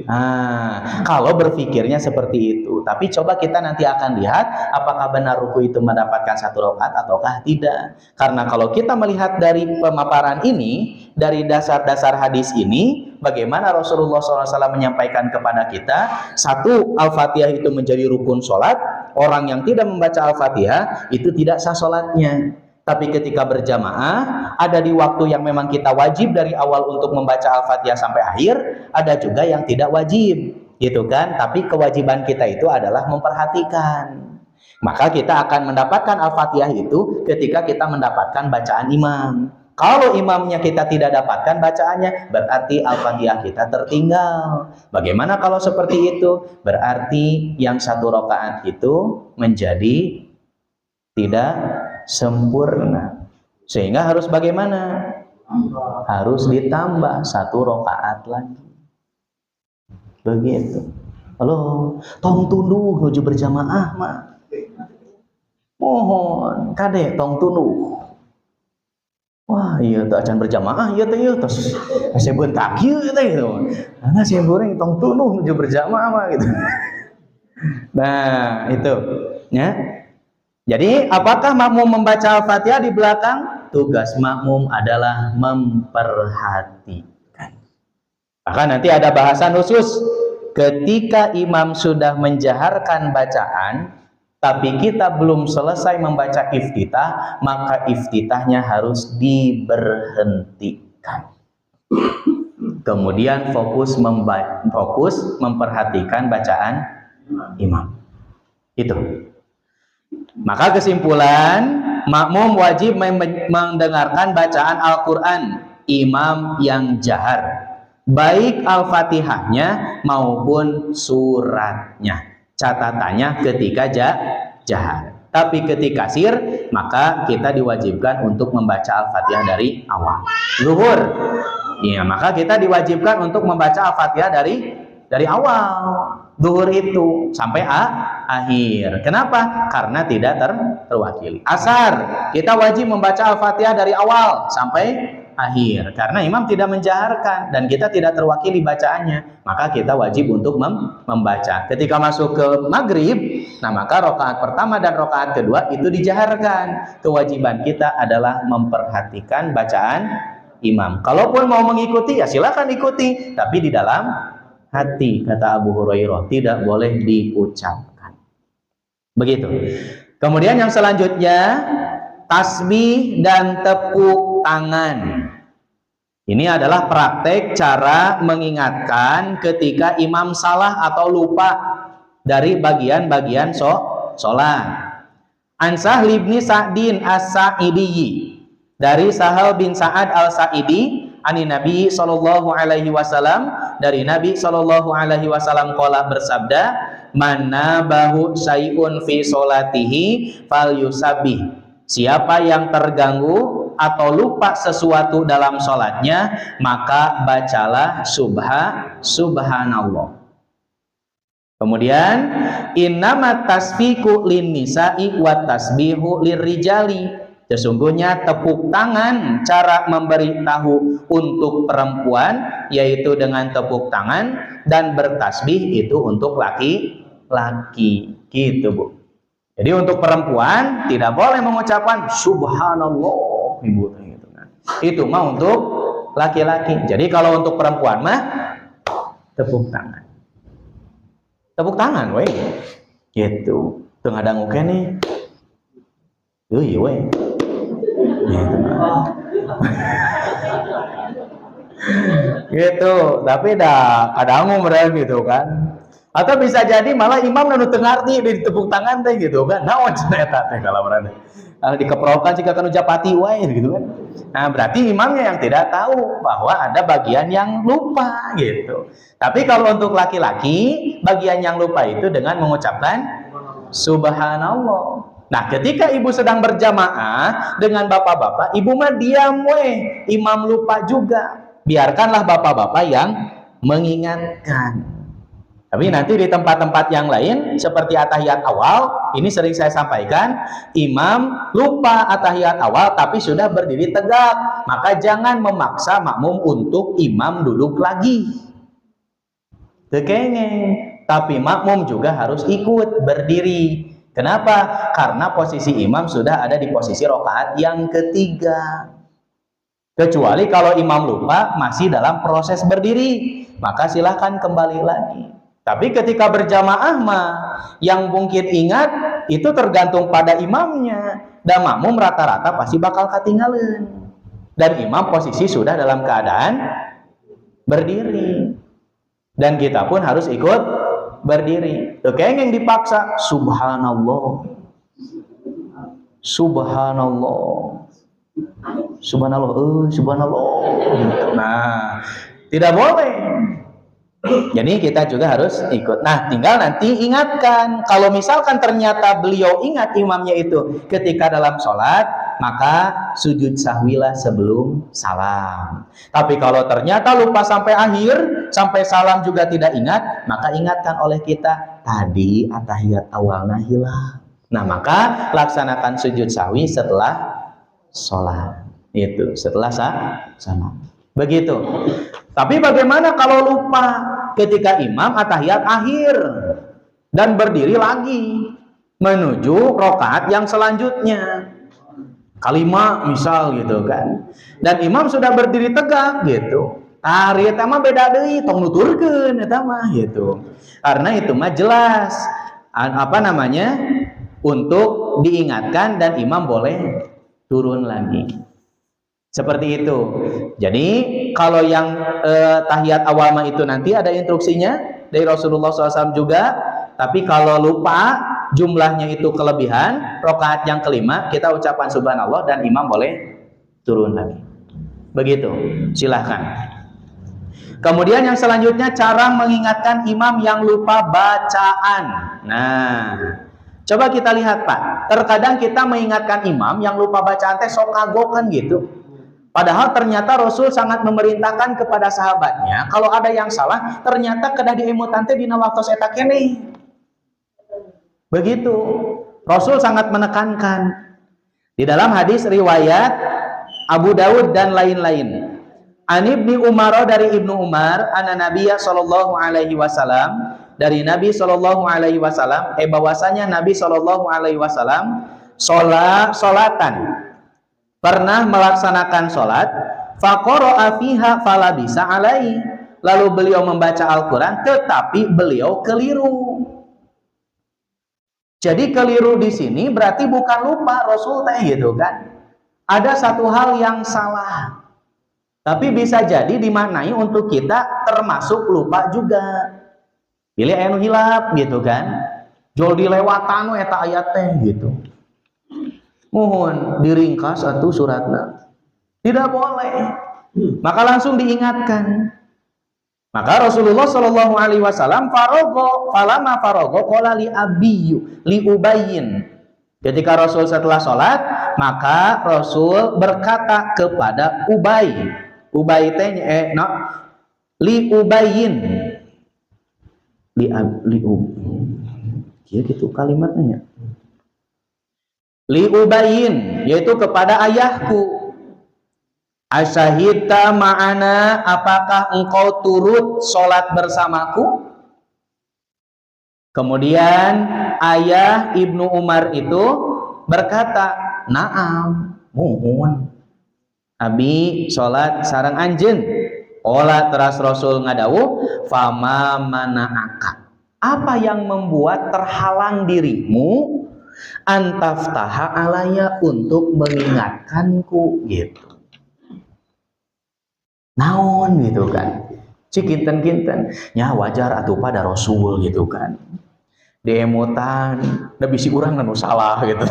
Nah, kalau berpikirnya seperti itu, tapi coba kita nanti akan lihat apakah benar ruku itu mendapatkan 1 rakaat ataukah tidak. Karena kalau kita melihat dari pemaparan ini, dari dasar-dasar hadis ini, bagaimana Rasulullah SAW menyampaikan kepada kita, 1, Al-Fatihah itu menjadi rukun sholat. Orang yang tidak membaca Al-Fatihah itu tidak sah sholatnya. Tapi ketika berjamaah, ada di waktu yang memang kita wajib dari awal untuk membaca Al-Fatihah sampai akhir, ada juga yang tidak wajib, gitu kan? Tapi kewajiban kita itu adalah memperhatikan. Maka kita akan mendapatkan Al-Fatihah itu ketika kita mendapatkan bacaan imam. Kalau imamnya kita tidak dapatkan bacaannya, berarti Al-Fatihah kita tertinggal. Bagaimana kalau seperti itu? Berarti yang 1 rakaat itu menjadi tidak sempurna, sehingga harus bagaimana? Harus ditambah 1 rakaat lagi. Begitu. Halo, tong tunduh nuju berjamaah mah. Mohon, kade tong tunduh. Wah, iya tuh acan berjamaah, iya tuh iya terus saya bentak ieu teh gitu. Nah, saya goreng tong tunduh nuju berjamaah mah gitu. Nah, itu ya. Jadi, apakah makmum membaca Al-Fatihah di belakang? Tugas makmum adalah memperhatikan. Maka nanti ada bahasan khusus. Ketika imam sudah menjaharkan bacaan, tapi kita belum selesai membaca iftitah, maka iftitahnya harus diberhentikan. Kemudian fokus memperhatikan bacaan imam. Itu. Maka kesimpulan, makmum wajib mendengarkan bacaan Al-Quran imam yang jahar, baik Al-Fatihahnya maupun suratnya. Catatannya ketika jahar. Tapi ketika sir, maka kita diwajibkan untuk membaca Al-Fatihah dari awal. Zuhur, ya, maka kita diwajibkan untuk membaca Al-Fatihah dari awal. Zuhur itu sampai akhir. Kenapa? Karena tidak terwakili. Asar, kita wajib membaca Al-Fatihah dari awal sampai akhir. Karena imam tidak menjaharkan dan kita tidak terwakili bacaannya, maka kita wajib untuk membaca. Ketika masuk ke maghrib, nah maka rakaat pertama dan rakaat kedua itu dijaharkan. Kewajiban kita adalah memperhatikan bacaan imam. Kalaupun mau mengikuti, ya silakan ikuti, tapi di dalam hati, kata Abu Hurairah, tidak boleh diucapkan. Begitu. Kemudian yang selanjutnya, tasbih dan tepuk tangan. Ini adalah praktek cara mengingatkan ketika imam salah atau lupa dari bagian-bagian sholat. An Sahl bin Sa'din As-Sa'idi, dari Sahal bin Sa'ad Al-Sa'idi, ani Nabi sallallahu alaihi wasallam, dari Nabi sallallahu alaihi wasallam qala bersabda, "Manna bahu syai'un fi sholatihi falyusabbih." Siapa yang terganggu atau lupa sesuatu dalam sholatnya, maka bacalah subhanallah. Kemudian, innamat tasfiku lin nisa'i wat tasbihu lirrijali. Sesungguhnya tepuk tangan, cara memberitahu untuk perempuan, yaitu dengan tepuk tangan, dan bertasbih itu untuk laki-laki. Gitu, Bu. Jadi untuk perempuan tidak boleh mengucapkan subhanallah, Ibu, gitu kan. Itu mah untuk laki-laki. Jadi kalau untuk perempuan mah tepuk tangan. Tepuk tangan, weh. Gitu. Tengah dangu kene. Euy, weh. Gitu. Gitu, tapi dah kadang ngomong gitu kan. Atau bisa jadi malah imam nu teu ngarti di tepuk tangan teh gitu kan. Naon cenah eta teh kalau berada. Dikeprokan jika kan japati wae gitu kan. Nah, berarti imamnya yang tidak tahu bahwa ada bagian yang lupa gitu. Tapi kalau untuk laki-laki, bagian yang lupa itu dengan mengucapkan subhanallah. Nah, ketika ibu sedang berjamaah dengan bapak-bapak, ibu mah diam weh, imam lupa juga. Biarkanlah bapak-bapak yang mengingatkan. Tapi nanti di tempat-tempat yang lain seperti atahiyat awal, ini sering saya sampaikan, imam lupa atahiyat awal tapi sudah berdiri tegak, maka jangan memaksa makmum untuk imam duduk lagi. Tekengeng, tapi makmum juga harus ikut berdiri. Kenapa? Karena posisi imam sudah ada di posisi rakaat yang ketiga. Kecuali kalau imam lupa masih dalam proses berdiri, maka silahkan kembali lagi. Tapi ketika berjamaah mah yang mungkin ingat itu tergantung pada imamnya, dan makmum rata-rata pasti bakal ketinggalan. Dan imam posisi sudah dalam keadaan berdiri. Dan kita pun harus ikut berdiri. Oke, yang dipaksa subhanallah. Subhanallah. Subhanallah, subhanallah. Nah, tidak boleh. Jadi kita juga harus ikut. Nah, tinggal nanti ingatkan. Kalau misalkan ternyata beliau ingat imamnya itu ketika dalam sholat, maka sujud sahwilah sebelum salam. Tapi kalau ternyata lupa sampai akhir, sampai salam juga tidak ingat, maka ingatkan oleh kita, tadi atahiyat awalnya hilang. Nah, maka laksanakan sujud sahwi setelah sholat. Itu, setelah salam. Begitu. Tapi bagaimana kalau lupa ketika imam atahiyat akhir dan berdiri lagi menuju rakaat yang selanjutnya, kalima misal gitu kan, dan imam sudah berdiri tegak gitu, ari eta mah beda deui, tong nuturkeun eta mah gitu. Karena itu mah jelas apa namanya untuk diingatkan dan imam boleh turun lagi. Seperti itu. Jadi kalau yang tahiyat awal mah itu nanti ada instruksinya dari Rasulullah SAW juga. Tapi kalau lupa jumlahnya itu kelebihan, rakaat yang kelima kita ucapan subhanallah dan imam boleh turun lagi. Begitu. Silahkan. Kemudian yang selanjutnya cara mengingatkan imam yang lupa bacaan. Nah, coba kita lihat Pak. Terkadang kita mengingatkan imam yang lupa bacaan teh sok kagokan gitu. Padahal ternyata Rasul sangat memerintahkan kepada sahabatnya, kalau ada yang salah, ternyata kedah diemutan teh dina waktos eta keneh. Begitu. Rasul sangat menekankan. Di dalam hadis riwayat Abu Dawud dan lain-lain. An Ibni Umar dari Ibnu Umar, anna Nabiyya sallallahu alaihi wasallam, dari Nabi sallallahu alaihi wasallam, bahwasanya Nabi sallallahu alaihi wasallam salatan pernah melaksanakan sholat, faqara'a fiha falabisa alaihi, lalu beliau membaca Al-Quran tetapi beliau keliru. Jadi keliru di sini berarti bukan lupa Rasul teh gitu kan. Ada satu hal yang salah. Tapi bisa jadi dimaknai untuk kita termasuk lupa juga. Pilih anu hilap gitu kan. Jol dilewatan we eta ayat teh gitu. Mohon diringkas atau suratna. Tidak boleh. Maka langsung diingatkan. Maka Rasulullah Shallallahu Alaihi Wasallam falama farogo qala li abiyu li ubayyin. Ketika Rasul setelah sholat, maka Rasul berkata kepada Ubay. Ubay teh li ubayyin. Gitu kalimatnya. Li ubayyin, yaitu kepada ayahku. Asyahidta ma'ana, apakah engkau turut sholat bersamaku? Kemudian ayah Ibnu Umar itu berkata, na'am, muhun. Abi sholat sareng anjeun. Ola teras Rasul ngadawuh, fama mana'aka. Apa yang membuat terhalang dirimu antaftaha alaya untuk mengingatkanku gitu. Naon gitu kan. Cikinten-kinten nya wajar atuh pada Rasul gitu kan. Deemutan nabi si urang nu salah gitu.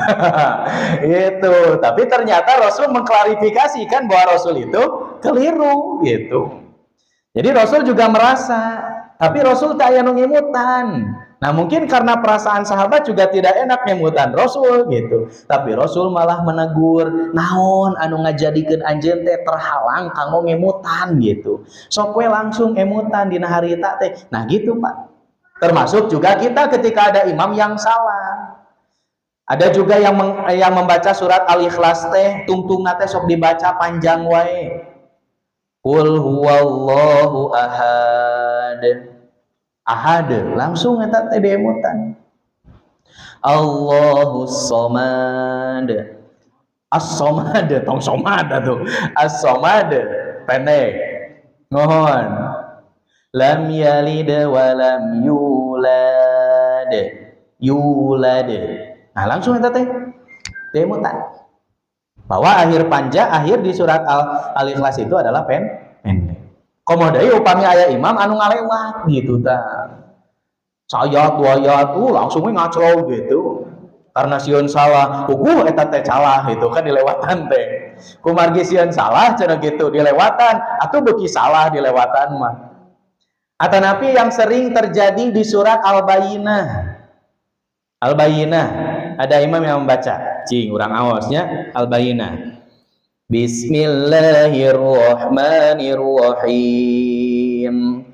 Itu, tapi ternyata Rasul mengklarifikasikan bahwa Rasul itu keliru gitu. Jadi Rasul juga merasa, tapi Rasul tak aya nu ngimutan. Nah mungkin karena perasaan sahabat juga tidak enak ngimutan Rasul gitu. Tapi Rasul malah menegur, naon anu ngajadikeun anjeun teh terhalang kanggo ngimutan gitu. Sok we langsung emutan dina harita teh. Nah gitu Pak. Termasuk juga kita ketika ada imam yang salah. Ada juga yang membaca surat Al-Ikhlas teh tungtungna teh sok dibaca panjang wae. Qul huwallahu ahad. Ahad langsung eta teh demutan. Allahus somad. As-somad tong somad atuh. As-somad pendek. Mohon. Lam yalid wa lam yulad. Yulad. Nah, langsung eta teh demutan. Bahwa akhir panja akhir di surat Al-Ikhlas itu adalah pendek. Komo deui upami aya imam anu ngalewat gitu tah. Sayat dua ayat langsung we ngacrol gitu. Karena sieun salah, eta teh salah gitu kan dilewatan teh. Kumargi sieun salah cenah gitu dilewatan, atuh beuki salah dilewatan mah. Atanapi yang sering terjadi di surat Al-Bayyinah. Al-Bayyinah ada imam yang membaca. Cing urang aosnya Al-Bayyinah. Bismillahirrahmanirrahim.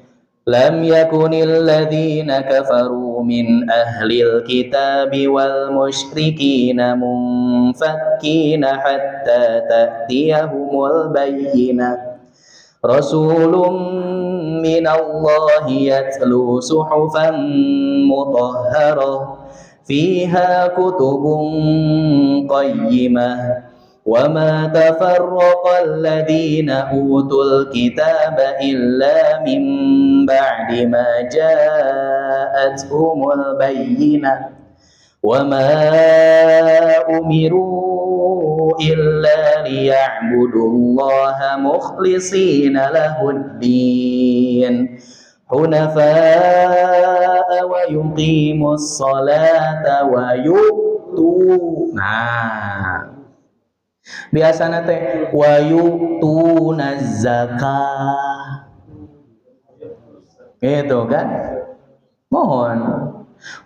Lam yakunil ladzina kafaru min ahlil kitabi wal musyrikina munfakkina hatta ta'tiyahumul bayyinah. Rasulun minallahi yatlu suhufan mutahharah fiha kutubun qayyimah wa ma tafarraqal ladzina utul kitaba illa min ba'di ma ja'atuhumul bayyinah wa ma umiru illa liya'budullaha mukhlishina lahuddin hunafa'a wa yuqimus salata wa yu'tu. Nah, biasana teh wa yu'tunaz zakah. Gitu kan? Mohon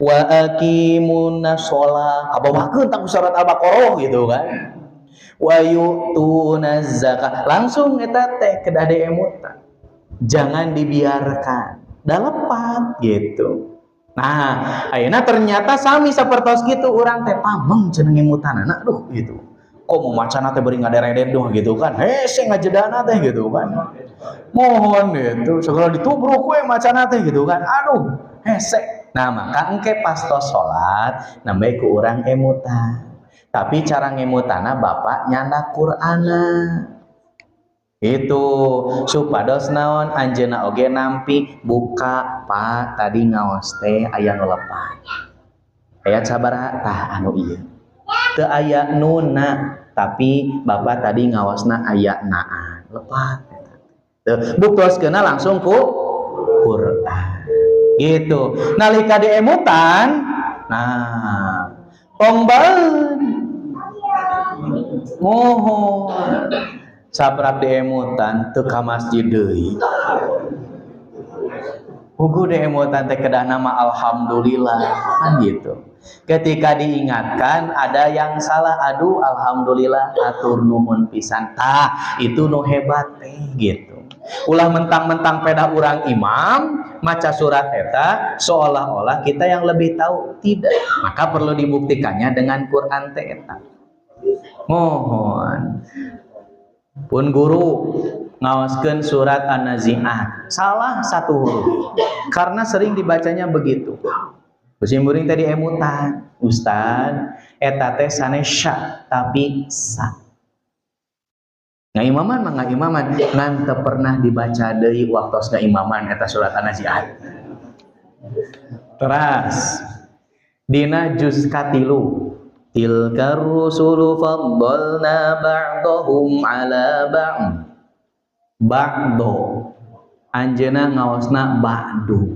wa aqimunas shalah. Kabawakeun tang surat Al-Baqarah gitu kan. Wa yu'tunaz zakah. Langsung eta teh kedah deemutan. Jangan dibiarkan dalepat gitu. Nah, ayeuna ternyata sami sapertos gitu urang teh pameng cenah ngimutanana duh gitu. Kok mau macana teh beuring ngadereden doh gitu kan. Hese ngajedana teh gitu kan. Mohon gitu, segala ditubruk we macana teh gitu kan. Aduh, hese. Nah, maka engke pas tos salat nambahe ku urang emutan. Tapi cara ngemutana bapak nyanda Qur'ana. Itu supados naon anjeunna oge nampi buka Pak tadi ngaos teh aya nu lepat. Ayat sabaraha tah anu ieu. Teu aya nuna tapi bapak tadi ngaosna aya naan lepat. Teu buktoskeuna langsung ku Quran. Gitu. Nalika diemutan, nah pongbaeun mohon sabrap deemutan teu ka masjid deui. Hugu deemutan teh kedah nama alhamdulillah kan gitu. Ketika diingatkan ada yang salah, aduh alhamdulillah atur nuhun pisan. Tah itu nu hebat teh gitu. Ulah mentang-mentang peda urang imam maca surat eta seolah-olah kita yang lebih tahu, tidak. Maka perlu dibuktikannya dengan Quran teh eta. Mohon pun guru ngawaskeun surat An-Nazi'at salah satu huruf karena sering dibacanya begitu. Kusimburing tadi emutan, Ustad eta teh sanes sya tapi sa. Ngaimaman mah ngaimaman ngan teu pernah dibaca deui waktos ngaimaman eta surat An-Nazi'at. Teras dina juz katilu tilkar rusulu faddalna ba'dahum ala ba'd. Ba'do anjeunna ngaosna ba'du.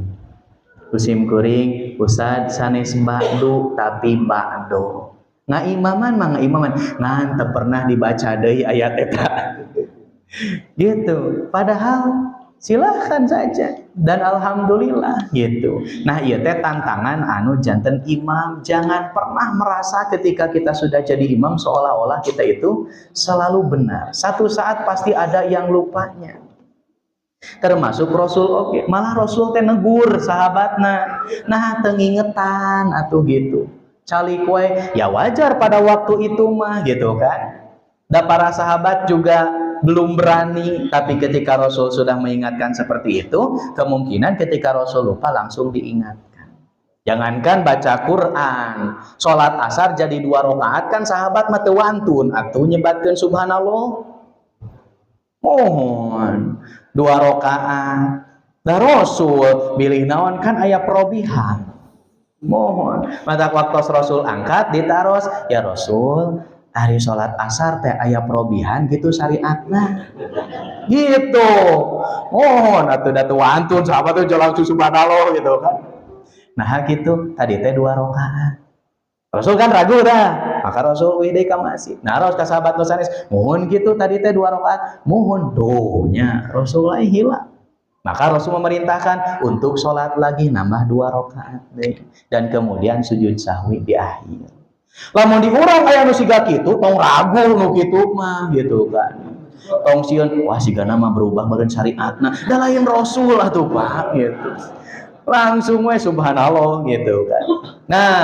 Kusim kuring Ustad sanes ba'du tapi ba'do. Ngaimaman mah ngaimaman ngan teu pernah dibaca deui ayat eta. Gitu. Padahal silahkan saja dan alhamdulillah gitu. Nah, ieu teh tantangan anu janten imam. Jangan pernah merasa ketika kita sudah jadi imam seolah-olah kita itu selalu benar. Satu saat pasti ada yang lupanya. Termasuk Rasul oke. Malah Rasul teh negur sahabatna. Nah, teu ngingetan atuh gitu. Calik we ya wajar pada waktu itu mah gitu kan. Dan para sahabat juga belum berani, tapi ketika Rasul sudah mengingatkan seperti itu, kemungkinan ketika Rasul lupa langsung diingatkan. Jangankan baca Quran, sholat asar jadi 2 rakaat kan sahabat mah teu wantun atuh nyebatkeun subhanallah. Mohon 2 rakaat. Da Rasul bilih naon kan aya probihan. Mohon mata waktu Rasul angkat ditaros, ya Rasul hari sholat asar teh aya probihan gitu syariatna gitu. Mohon atuh da teu wantun sahabat teh langsung subhanallah gitu kan. Nah gitu tadi teh 2 rakaat. Rasul kan ragu dah, maka Rasul deui ka masjid. Nah Rasul ka sahabat nu sanes, mohon gitu tadi teh 2 rakaat. Mohon donya Rasul lain hilang. Maka Rasul memerintahkan untuk sholat lagi nambah 2 rakaat deh. Dan kemudian sujud sahwi di akhir. Lamun diurang aya nu siga kitu tong ragu nu kitu mah gitu kan. Tong sieun wah sigana mah berubah meureun syariatna. Da lain Rasul atuh Pak gitu. Langsung we subhanallah gitu kan. Nah,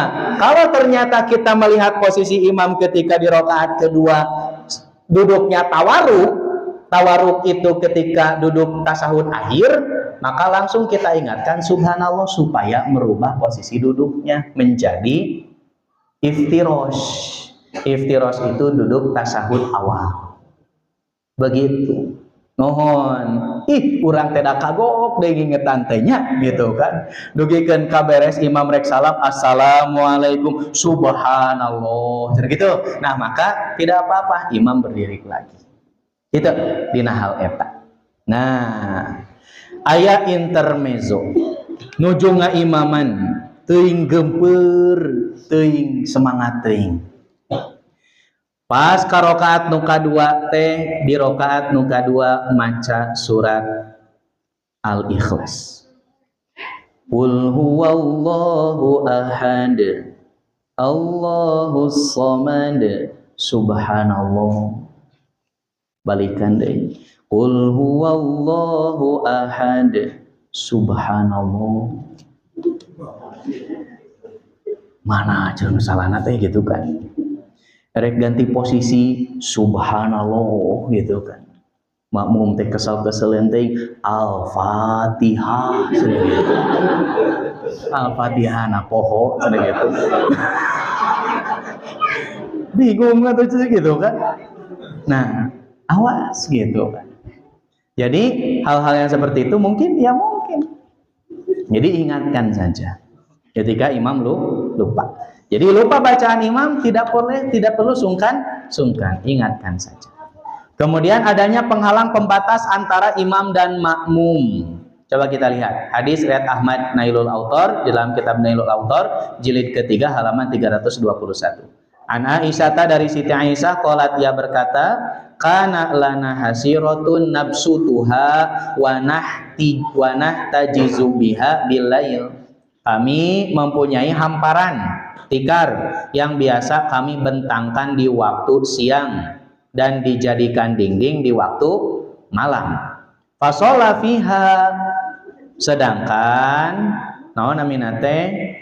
kalau ternyata kita melihat posisi imam ketika di rakaat kedua duduknya tawaruk itu ketika duduk tasahud akhir, maka langsung kita ingatkan subhanallah supaya merubah posisi duduknya menjadi iftirosh. Iftirosh itu duduk tasahud awal. Begitu. Mohon. Urang teh da kagok deui ngingetan teh nya gitu kan. Dugikeun kaberes imam rek salam assalamualaikum subhanallah. Gitu. Nah, maka tidak apa-apa imam berdiri lagi. Itu dina hal eta. Nah, aya intermezzo. Nuju ngaimaman teuing gempeur, teuing semangat teuing. Pas ka rakaat nu kadua teh di rakaat nu kadua maca surat Al-Ikhlas. Qul huwallahu ahad. Allahus samad. Subhanallah. Balikan deui. Qul huwallahu ahad. Subhanallah. Mana jeung salahna teh gitu kan. Rek ganti posisi subhanallah gitu kan. Makmum teh kesal-keseleun teh Al-Fatihah cenah gitu. Al-Fatihah na poho cenah gitu. Bingung atuh gitu kan. Nah, awas gitu kan. Jadi hal-hal yang seperti itu mungkin ya mungkin. Jadi ingatkan saja ketika imam lupa. Jadi lupa bacaan imam tidak perlu sungkan, ingatkan saja. Kemudian adanya penghalang pembatas antara imam dan makmum. Coba kita lihat hadis riwayat Ahmad Nailul Autor dalam kitab Nailul Autor jilid ketiga halaman 321. An Aisyah dari Siti Aisyah qalat ia berkata, kana lana hasiratun nabsutuha wa nahtajizu biha bilail. Kami mempunyai hamparan tikar yang biasa kami bentangkan di waktu siang dan dijadikan dinding di waktu malam. Fasholla fiha, sedangkan naon namina teh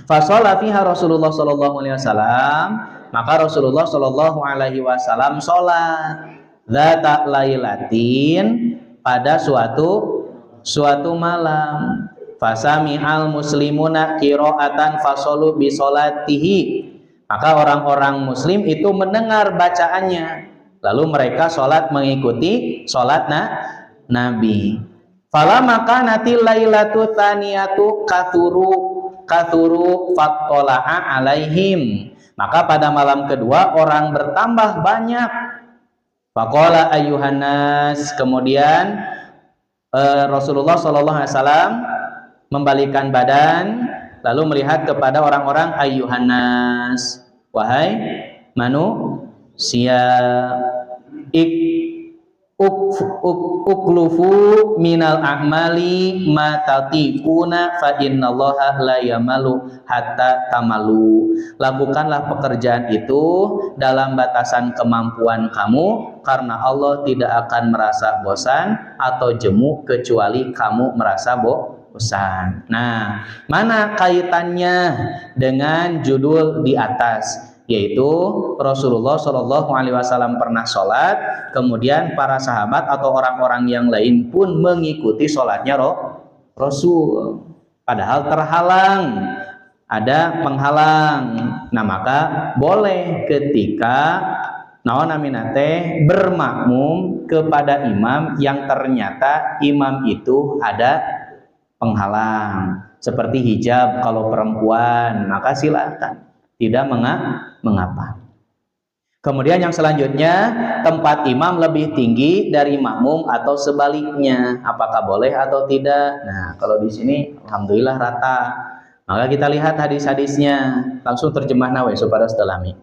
fasholla fiha Rasulullah sallallahu alaihi wasallam, maka Rasulullah sallallahu alaihi wasallam salat dzata lailatin pada suatu malam. Fasami al muslimuna qiraatan fasolu bi salatihi, maka orang-orang muslim itu mendengar bacaannya lalu mereka salat mengikuti salat Nabi. Fala maka nati lailatu tsaniyatu kathuru fattala'a alaihim, maka pada malam kedua orang bertambah banyak. Faqala ayyuhan nas, kemudian Rasulullah Shallallahu Alaihi Wasallam membalikkan badan lalu melihat kepada orang-orang, ayyuhannas, wahai manusia, uklufu minal a'mali ma tatiquna fa innallaha la yamalu hatta tamalu. Lakukanlah pekerjaan itu dalam batasan kemampuan kamu, karena Allah tidak akan merasa bosan atau jemu kecuali kamu merasa bosan. Nah, mana kaitannya dengan judul di atas? Yaitu Rasulullah Shallallahu Alaihi Wasallam pernah sholat, kemudian para sahabat atau orang-orang yang lain pun mengikuti sholatnya Rasul, padahal terhalang, ada penghalang. Nah, maka boleh ketika bermakmum kepada imam yang ternyata imam itu ada penghalang, seperti hijab kalau perempuan, maka silakan, tidak mengapa. Kemudian yang selanjutnya, tempat imam lebih tinggi dari makmum atau sebaliknya, apakah boleh atau tidak? Nah, kalau di sini alhamdulillah rata. Maka kita lihat hadis-hadisnya, langsung terjemah nawe supaya setelami.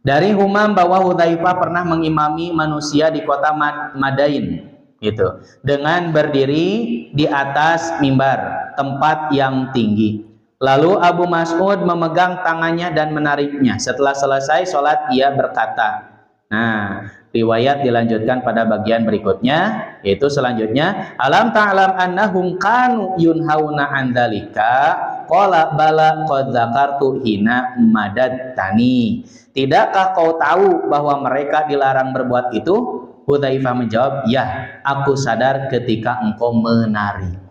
Dari Humam bahwa Hudzaifah pernah mengimami manusia di kota Madain, gitu, dengan berdiri di atas mimbar, tempat yang tinggi. Lalu Abu Mas'ud memegang tangannya dan menariknya. Setelah selesai sholat, ia berkata. Nah, riwayat dilanjutkan pada bagian berikutnya, yaitu selanjutnya, alam ta'lam annahum kanu yunhauna an dzalika qala bala qad dzakartu hina madattani. Tidakkah kau tahu bahwa mereka dilarang berbuat itu? Hudzaifah menjawab, ya, aku sadar ketika engkau menarik.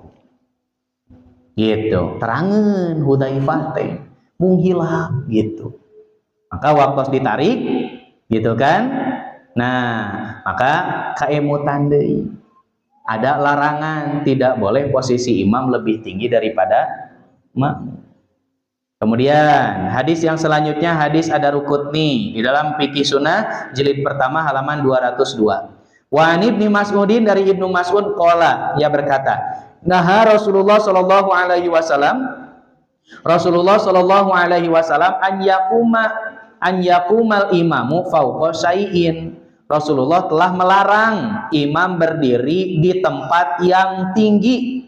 Gitu, terangan Hudzaifah teh menghilap gitu. Maka waktu ditarik gitu kan. Nah, maka kaemutan deui. Ada larangan, tidak boleh posisi imam lebih tinggi daripada makmum. Kemudian hadis yang selanjutnya, hadis Ad-Darqutni di dalam Fiqih Sunnah jilid pertama halaman 202. Wa Ibnu Mas'udin, dari Ibnu Mas'ud qala, ia berkata, nah Rasulullah Shallallahu Alaihi Wasallam an yakumal imamu fauqa syai'in. Rasulullah telah melarang imam berdiri di tempat yang tinggi.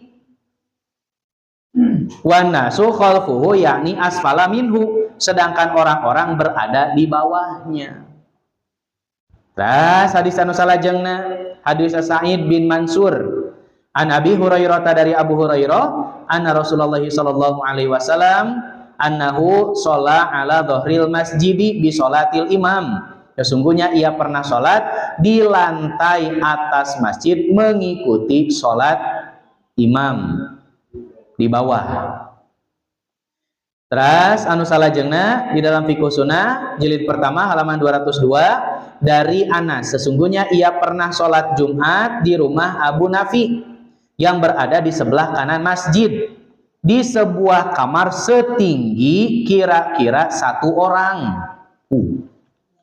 Wan nasu khalfuhu, yakni asfala minhu, sedangkan orang-orang berada di bawahnya. Terus hadis anu salajengna, hadis Sa'id bin Mansur an Abi Hurairah, dari Abu Hurairah, anna Rasulullah sallallahu alaihi wasallam annahu sholla ala dhahril masjidi bi sholatil imam. Sesungguhnya ia pernah sholat di lantai atas masjid mengikuti sholat imam di bawah. Terus anu salajengna di dalam Fiqh Sunnah jilid pertama halaman 202, dari Anas, sesungguhnya ia pernah sholat Jumat di rumah Abu Nafi yang berada di sebelah kanan masjid, di sebuah kamar setinggi kira-kira 1 orang.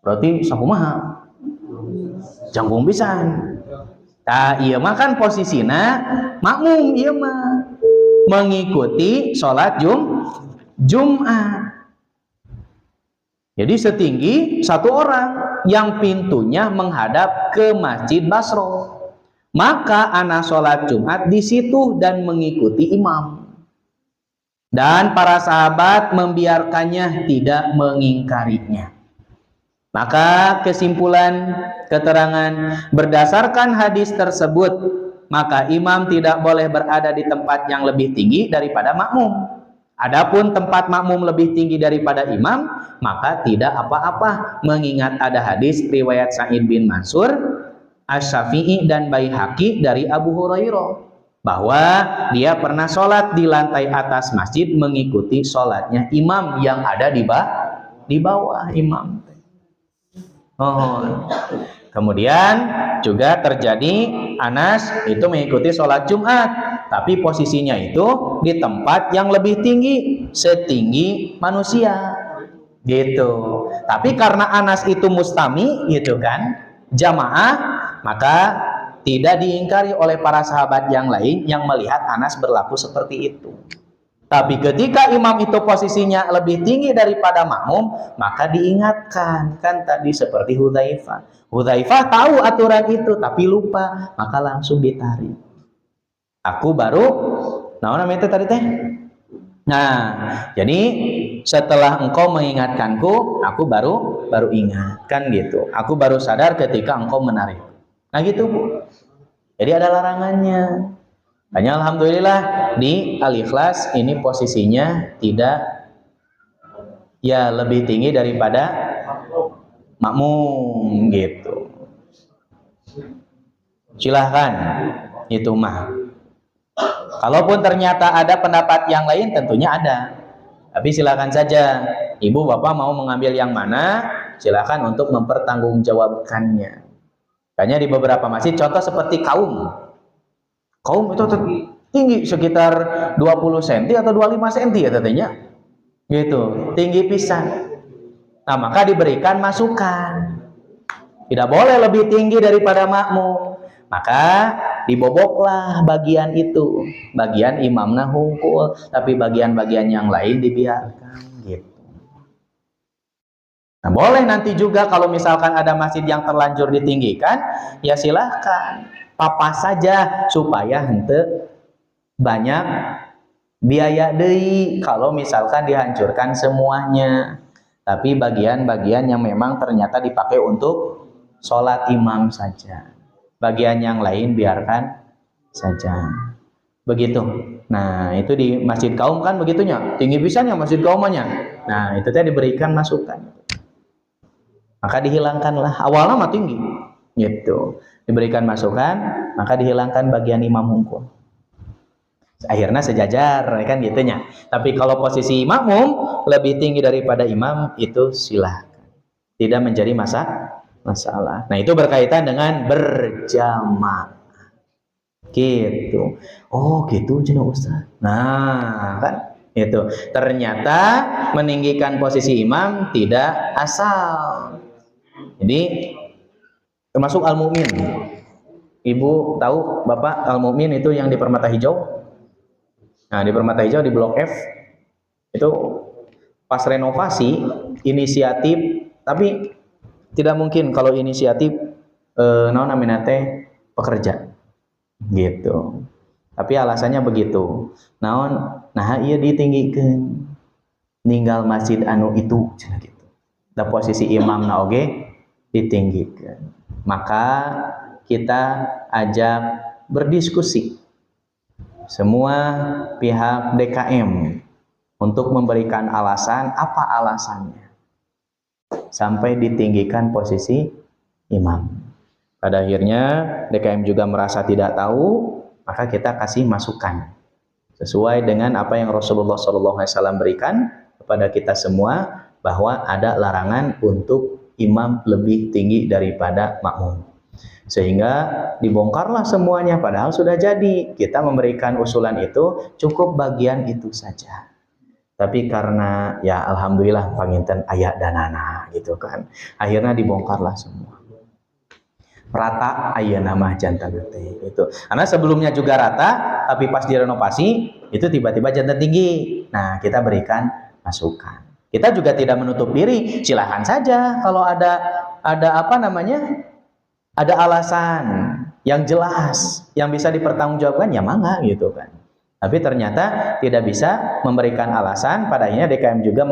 Berarti sakumaha? Jangkung pisan. Nah, iya mah kan posisina makmum, iya mah mengikuti sholat Jumat. Jadi setinggi 1 orang yang pintunya menghadap ke Masjid Basro. Maka ana sholat Jumat di situ dan mengikuti imam. Dan para sahabat membiarkannya, tidak mengingkarinya. Maka kesimpulan keterangan berdasarkan hadis tersebut, maka imam tidak boleh berada di tempat yang lebih tinggi daripada makmum. Adapun tempat makmum lebih tinggi daripada imam, maka tidak apa-apa, mengingat ada hadis riwayat Sa'id bin Mansur, Asy-Syafi'i dan Baihaqi dari Abu Hurairah bahwa dia pernah sholat di lantai atas masjid mengikuti sholatnya imam yang ada di bawah imam. Kemudian juga terjadi Anas itu mengikuti sholat Jumat, tapi posisinya itu di tempat yang lebih tinggi, setinggi manusia gitu. Tapi karena Anas itu mustami gitu kan, jamaah, maka tidak diingkari oleh para sahabat yang lain yang melihat Anas berlaku seperti itu. Tapi ketika imam itu posisinya lebih tinggi daripada makmum, maka diingatkan. Kan tadi seperti Hudzaifah. Hudzaifah tahu aturan itu tapi lupa, maka langsung ditarik. Aku baru, nah namanya itu tadi teh. Nah, jadi setelah engkau mengingatkanku, aku baru ingat, kan gitu. Aku baru sadar ketika engkau menarik. Nah gitu, Bu. Jadi ada larangannya. Hanya alhamdulillah di Al-Ikhlas ini posisinya tidak ya lebih tinggi daripada makmum gitu. Silahkan itu mah. Kalaupun ternyata ada pendapat yang lain tentunya ada. Tapi silakan saja. Ibu bapak mau mengambil yang mana? Silakan untuk mempertanggungjawabkannya. Hanya di beberapa masjid contoh seperti kaum itu tinggi sekitar 20 cm atau 25 cm ya katanya. Gitu, tinggi pisan. Nah, maka diberikan masukan. Tidak boleh lebih tinggi daripada makmum. Maka diboboklah bagian itu. Bagian imamnya hungkul, tapi bagian-bagian yang lain dibiarkan gitu. Nah, boleh nanti juga kalau misalkan ada masjid yang terlanjur ditinggikan, ya silahkan papas saja supaya hente banyak biaya deui kalau misalkan dihancurkan semuanya. Tapi bagian-bagian yang memang ternyata dipakai untuk sholat imam saja. Bagian yang lain biarkan saja. Begitu. Nah, itu di masjid kaum kan begitunya. Tinggi pisan ya masjid kaumnya. Nah, itu teh diberikan masukan. Maka dihilangkanlah. Awalnya mah tinggi. Gitu. Diberikan masukan, maka dihilangkan bagian imam hungkul. Akhirnya sejajar kan gitunya. Tapi kalau posisi makmum lebih tinggi daripada imam itu silahkan. Tidak menjadi masalah. Nah, itu berkaitan dengan berjamaah. Gitu. Oh, gitu cenah Ustaz. Nah, kan itu. Ternyata meninggikan posisi imam tidak asal. Jadi termasuk Al-Mu'min. Ibu tahu Bapak Al-Mu'min itu yang di Permata Hijau? Nah, di Permata Hijau di Blok F itu pas renovasi inisiatif, tapi tidak mungkin kalau inisiatif naon namina teh pekerja gitu. Tapi alasannya begitu. Naon nah ieu ditinggikeun ninggal masjid anu itu cenah gitu. Da posisi imamna oge ditinggikeun. Maka kita ajak berdiskusi semua pihak DKM untuk memberikan alasan apa alasannya sampai ditinggikan posisi imam. Pada akhirnya DKM juga merasa tidak tahu, maka kita kasih masukan sesuai dengan apa yang Rasulullah SAW berikan kepada kita semua bahwa ada larangan untuk imam lebih tinggi daripada makmum. Sehingga dibongkarlah semuanya padahal sudah jadi. Kita memberikan usulan itu cukup bagian itu saja. Tapi karena ya alhamdulillah panginten aya danana gitu kan. Akhirnya dibongkarlah semua. Rata aya nama jantan gede itu. Karena sebelumnya juga rata tapi pas direnovasi itu tiba-tiba jantan tinggi. Nah, kita berikan masukan. Kita juga tidak menutup diri, silahkan saja kalau ada apa namanya? Ada alasan yang jelas yang bisa dipertanggungjawabkan ya mangga gitu kan. Tapi ternyata tidak bisa memberikan alasan, pada akhirnya DKM juga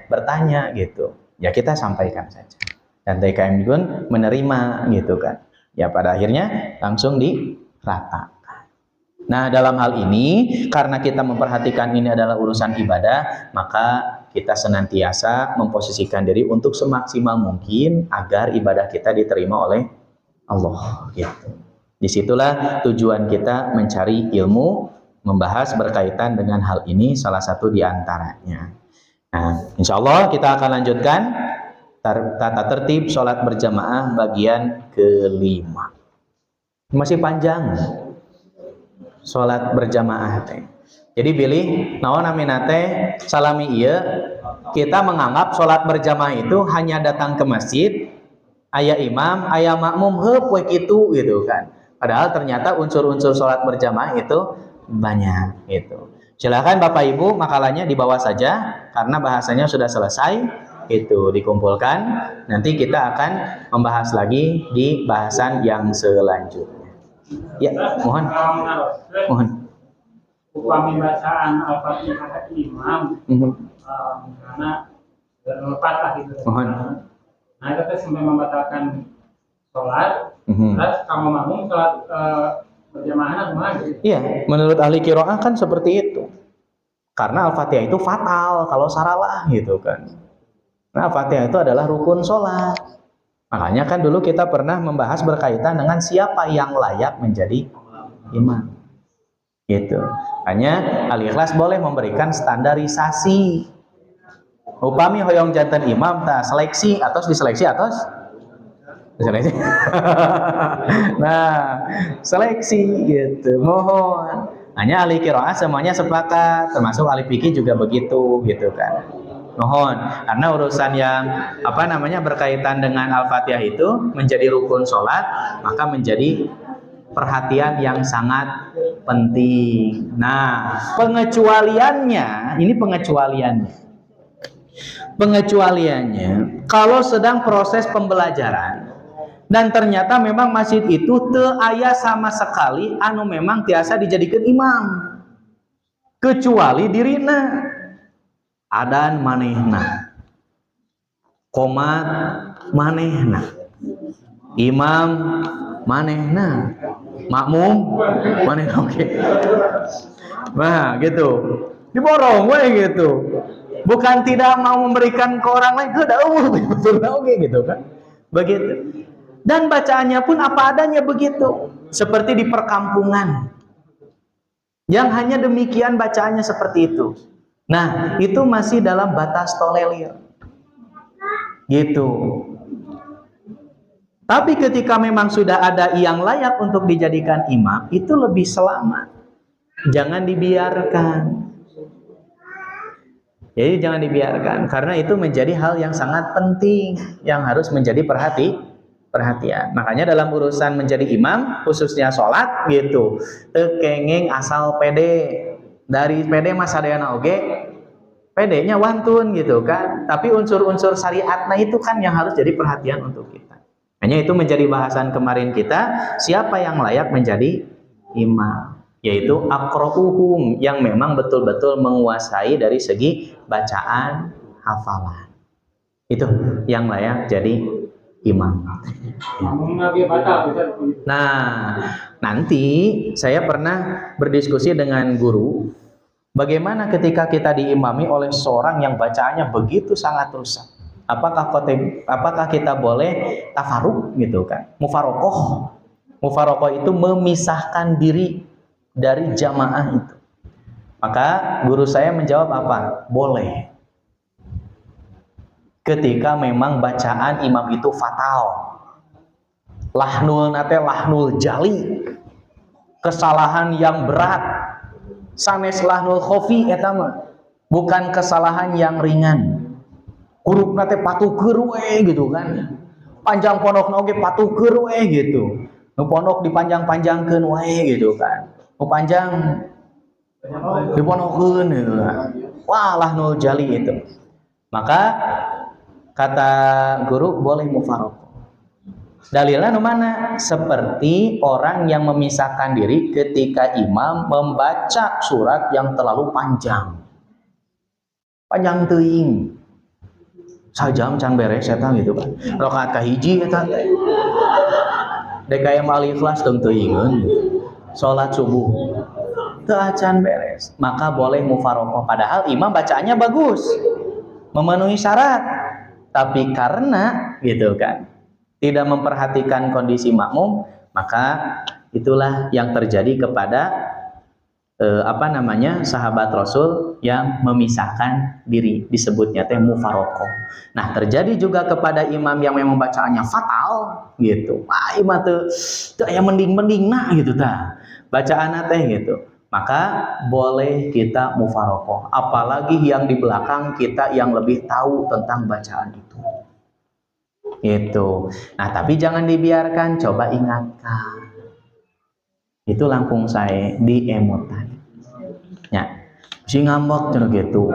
bertanya gitu. Ya kita sampaikan saja. Dan DKM pun menerima gitu kan. Ya pada akhirnya langsung diratakan. Nah, dalam hal ini karena kita memperhatikan ini adalah urusan ibadah, maka kita senantiasa memposisikan diri untuk semaksimal mungkin agar ibadah kita diterima oleh Allah gitu. Disitulah tujuan kita mencari ilmu, membahas berkaitan dengan hal ini salah satu diantaranya. Nah, insya Allah kita akan lanjutkan tata tertib sholat berjamaah bagian kelima. Masih panjang sholat berjamaah teh. Jadi pilih naon namina teh salami ieu kita menganggap sholat berjamaah itu hanya datang ke masjid aya imam, aya makmum, heup we kitu gitu kan. Padahal ternyata unsur-unsur sholat berjamaah itu banyak gitu. Silakan Bapak Ibu makalahnya dibawa saja karena bahasanya sudah selesai. Itu dikumpulkan. Nanti kita akan membahas lagi di bahasan yang selanjutnya. Ya, mohon. Mohon. Upami bacaan Al-Fatihah imam karena berlepat lah gitu. Mohon. Nah itu kan sampai membatalkan sholat. Terus kamu makmum sholat berjamaah gimana gitu? Iya, menurut ahli qiraah kan seperti itu. Karena Al-Fatihah itu fatal kalau salah gitu kan. Nah, Al-Fatihah itu adalah rukun sholat. Makanya kan dulu kita pernah membahas berkaitan dengan siapa yang layak menjadi imam. Gitu. Hanya Al-Ikhlas boleh memberikan standarisasi. Upami hoyong janten imam tak seleksi atau diseleksi atau diseleksi. Nah, seleksi gitu. Mohon. Hanya ahli qiraah semuanya sepakat, termasuk ahli fikih juga begitu gitu kan. Mohon, karena urusan yang berkaitan dengan Al-Fatihah itu menjadi rukun sholat, maka menjadi perhatian yang sangat penting. Nah, pengecualiannya, ini pengecualiannya, kalau sedang proses pembelajaran dan ternyata memang masjid itu teu aya sama sekali anu memang tiasa dijadikan imam, kecuali dirina adan manehna, qomat manehna, imam manehna, makmum manehna. Oke. Nah, gitu. Diborong we gitu. Bukan tidak mau memberikan ke orang lain, betul oke gitu kan. Begitu. Dan bacaannya pun apa adanya begitu. Seperti di perkampungan. Yang hanya demikian bacaannya seperti itu. Nah, itu masih dalam batas tolerir. Gitu. Tapi ketika memang sudah ada yang layak untuk dijadikan imam, itu lebih selamat. Jangan dibiarkan. Jadi jangan dibiarkan, karena itu menjadi hal yang sangat penting yang harus menjadi perhatian. Makanya dalam urusan menjadi imam, khususnya sholat gitu, tekengeng asal pede. Dari pede mas sadayana oge, pedenya wantun gitu kan. Tapi unsur-unsur syariatnya itu kan yang harus jadi perhatian untuk kita. Hanya itu menjadi bahasan kemarin kita, siapa yang layak menjadi imam, yaitu aqra'uhum, yang memang betul-betul menguasai dari segi bacaan, hafalan. Itu yang layak jadi imam. Nah, nanti saya pernah berdiskusi dengan guru, bagaimana ketika kita diimami oleh seorang yang bacaannya begitu sangat rusak. Apakah kita boleh tafarruq gitu kan? Mufarokoh itu memisahkan diri dari jamaah itu. Maka guru saya menjawab apa? Boleh. Ketika memang bacaan imam itu fatal. Lahnul nate lahnul jali. Kesalahan yang berat. Sanes lahnul khofi eta mah. Bukan kesalahan yang ringan. Huruf nate patukeun we gitu kan. Panjang pondokna oge patukeun we gitu. Nu pondok dipanjang-panjangkeun wae gitu kan. Nu panjang dipondokeun gitu kan. Wah, lahnul jali itu. Maka kata guru boleh mufaroqah. Dalilnya nu mana? Seperti orang yang memisahkan diri ketika imam membaca surat yang terlalu panjang. Panjang teuing. Sajam can beres eta gitu kan. Rakaat kahiji eta. DKM Al-Ikhlas teuing-teuingeun. Salat subuh teu acan beres, maka boleh mufaroqah, padahal imam bacaannya bagus, memenuhi syarat, tapi karena gitu kan tidak memperhatikan kondisi makmum, maka itulah yang terjadi kepada sahabat Rasul yang memisahkan diri, disebutnya teh mufaroqah. Nah, terjadi juga kepada imam yang memang bacaannya fatal gitu. Wah, imam teu aya mending-mending nah gitu tah. Bacaanna teh gitu. Maka boleh kita mufaroqah, apalagi yang di belakang kita yang lebih tahu tentang bacaan itu. Itu. Nah, tapi jangan dibiarkan, coba ingatkan. Itu langkung saya di emutan. Ya. Si ngambek cenah gitu.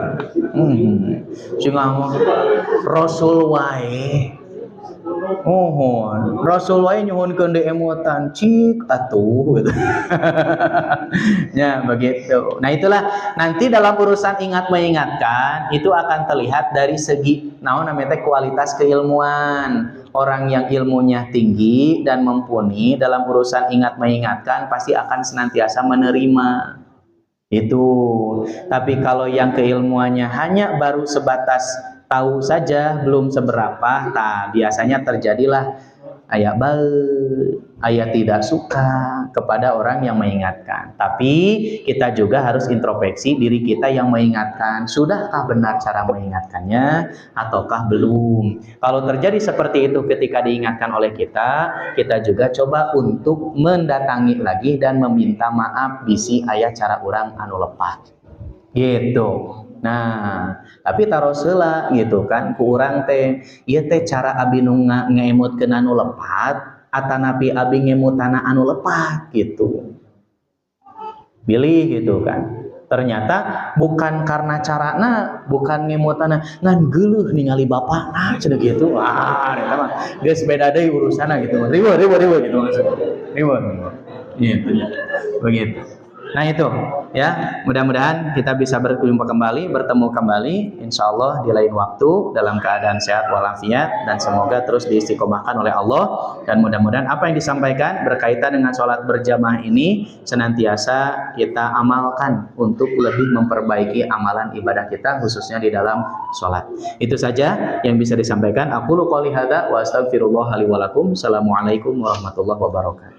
Si ngambek Rasul wae. Rasul wae nyuhunkeun di emutan, cik atuh gitu. Ya, begitu. Nah, itulah nanti dalam urusan ingat mengingatkan itu akan terlihat dari segi naon namanya kualitas keilmuan. Orang yang ilmunya tinggi dan mumpuni dalam urusan ingat mengingatkan pasti akan senantiasa menerima. Itu. Tapi kalau yang keilmuannya hanya baru sebatas tahu saja, belum seberapa, biasanya terjadilah ayat tidak suka kepada orang yang mengingatkan. Tapi kita juga harus introspeksi diri kita yang mengingatkan. Sudahkah benar cara mengingatkannya ataukah belum? Kalau terjadi seperti itu ketika diingatkan oleh kita juga coba untuk mendatangi lagi dan meminta maaf bisi aya cara orang anu lepat. Gitu. Nah, tapi taros heula gitu kan ku urang teh ieu teh cara abi nu ngeemutkeun anu lepat atanapi abi ngemutana anu lepat gitu. Pilih gitu kan. Ternyata bukan karena carana, bukan ngemutana ngan geuleuh ningali bapakna cenah gitu. Eta mah geus beda deui urusana gitu. Riweuh gitu maksudnya. Riweuh. Gitu ya. Begitu. Nah itu ya, mudah-mudahan kita bisa berjumpa kembali, bertemu kembali insya Allah di lain waktu dalam keadaan sehat walafiat dan semoga terus diistiqomahkan oleh Allah. Dan mudah-mudahan apa yang disampaikan berkaitan dengan sholat berjamaah ini senantiasa kita amalkan untuk lebih memperbaiki amalan ibadah kita khususnya di dalam sholat. Itu saja yang bisa disampaikan. Aqulu qouli hadza wa astaghfirullah li wa lakum. Assalamualaikum warahmatullahi wabarakatuh.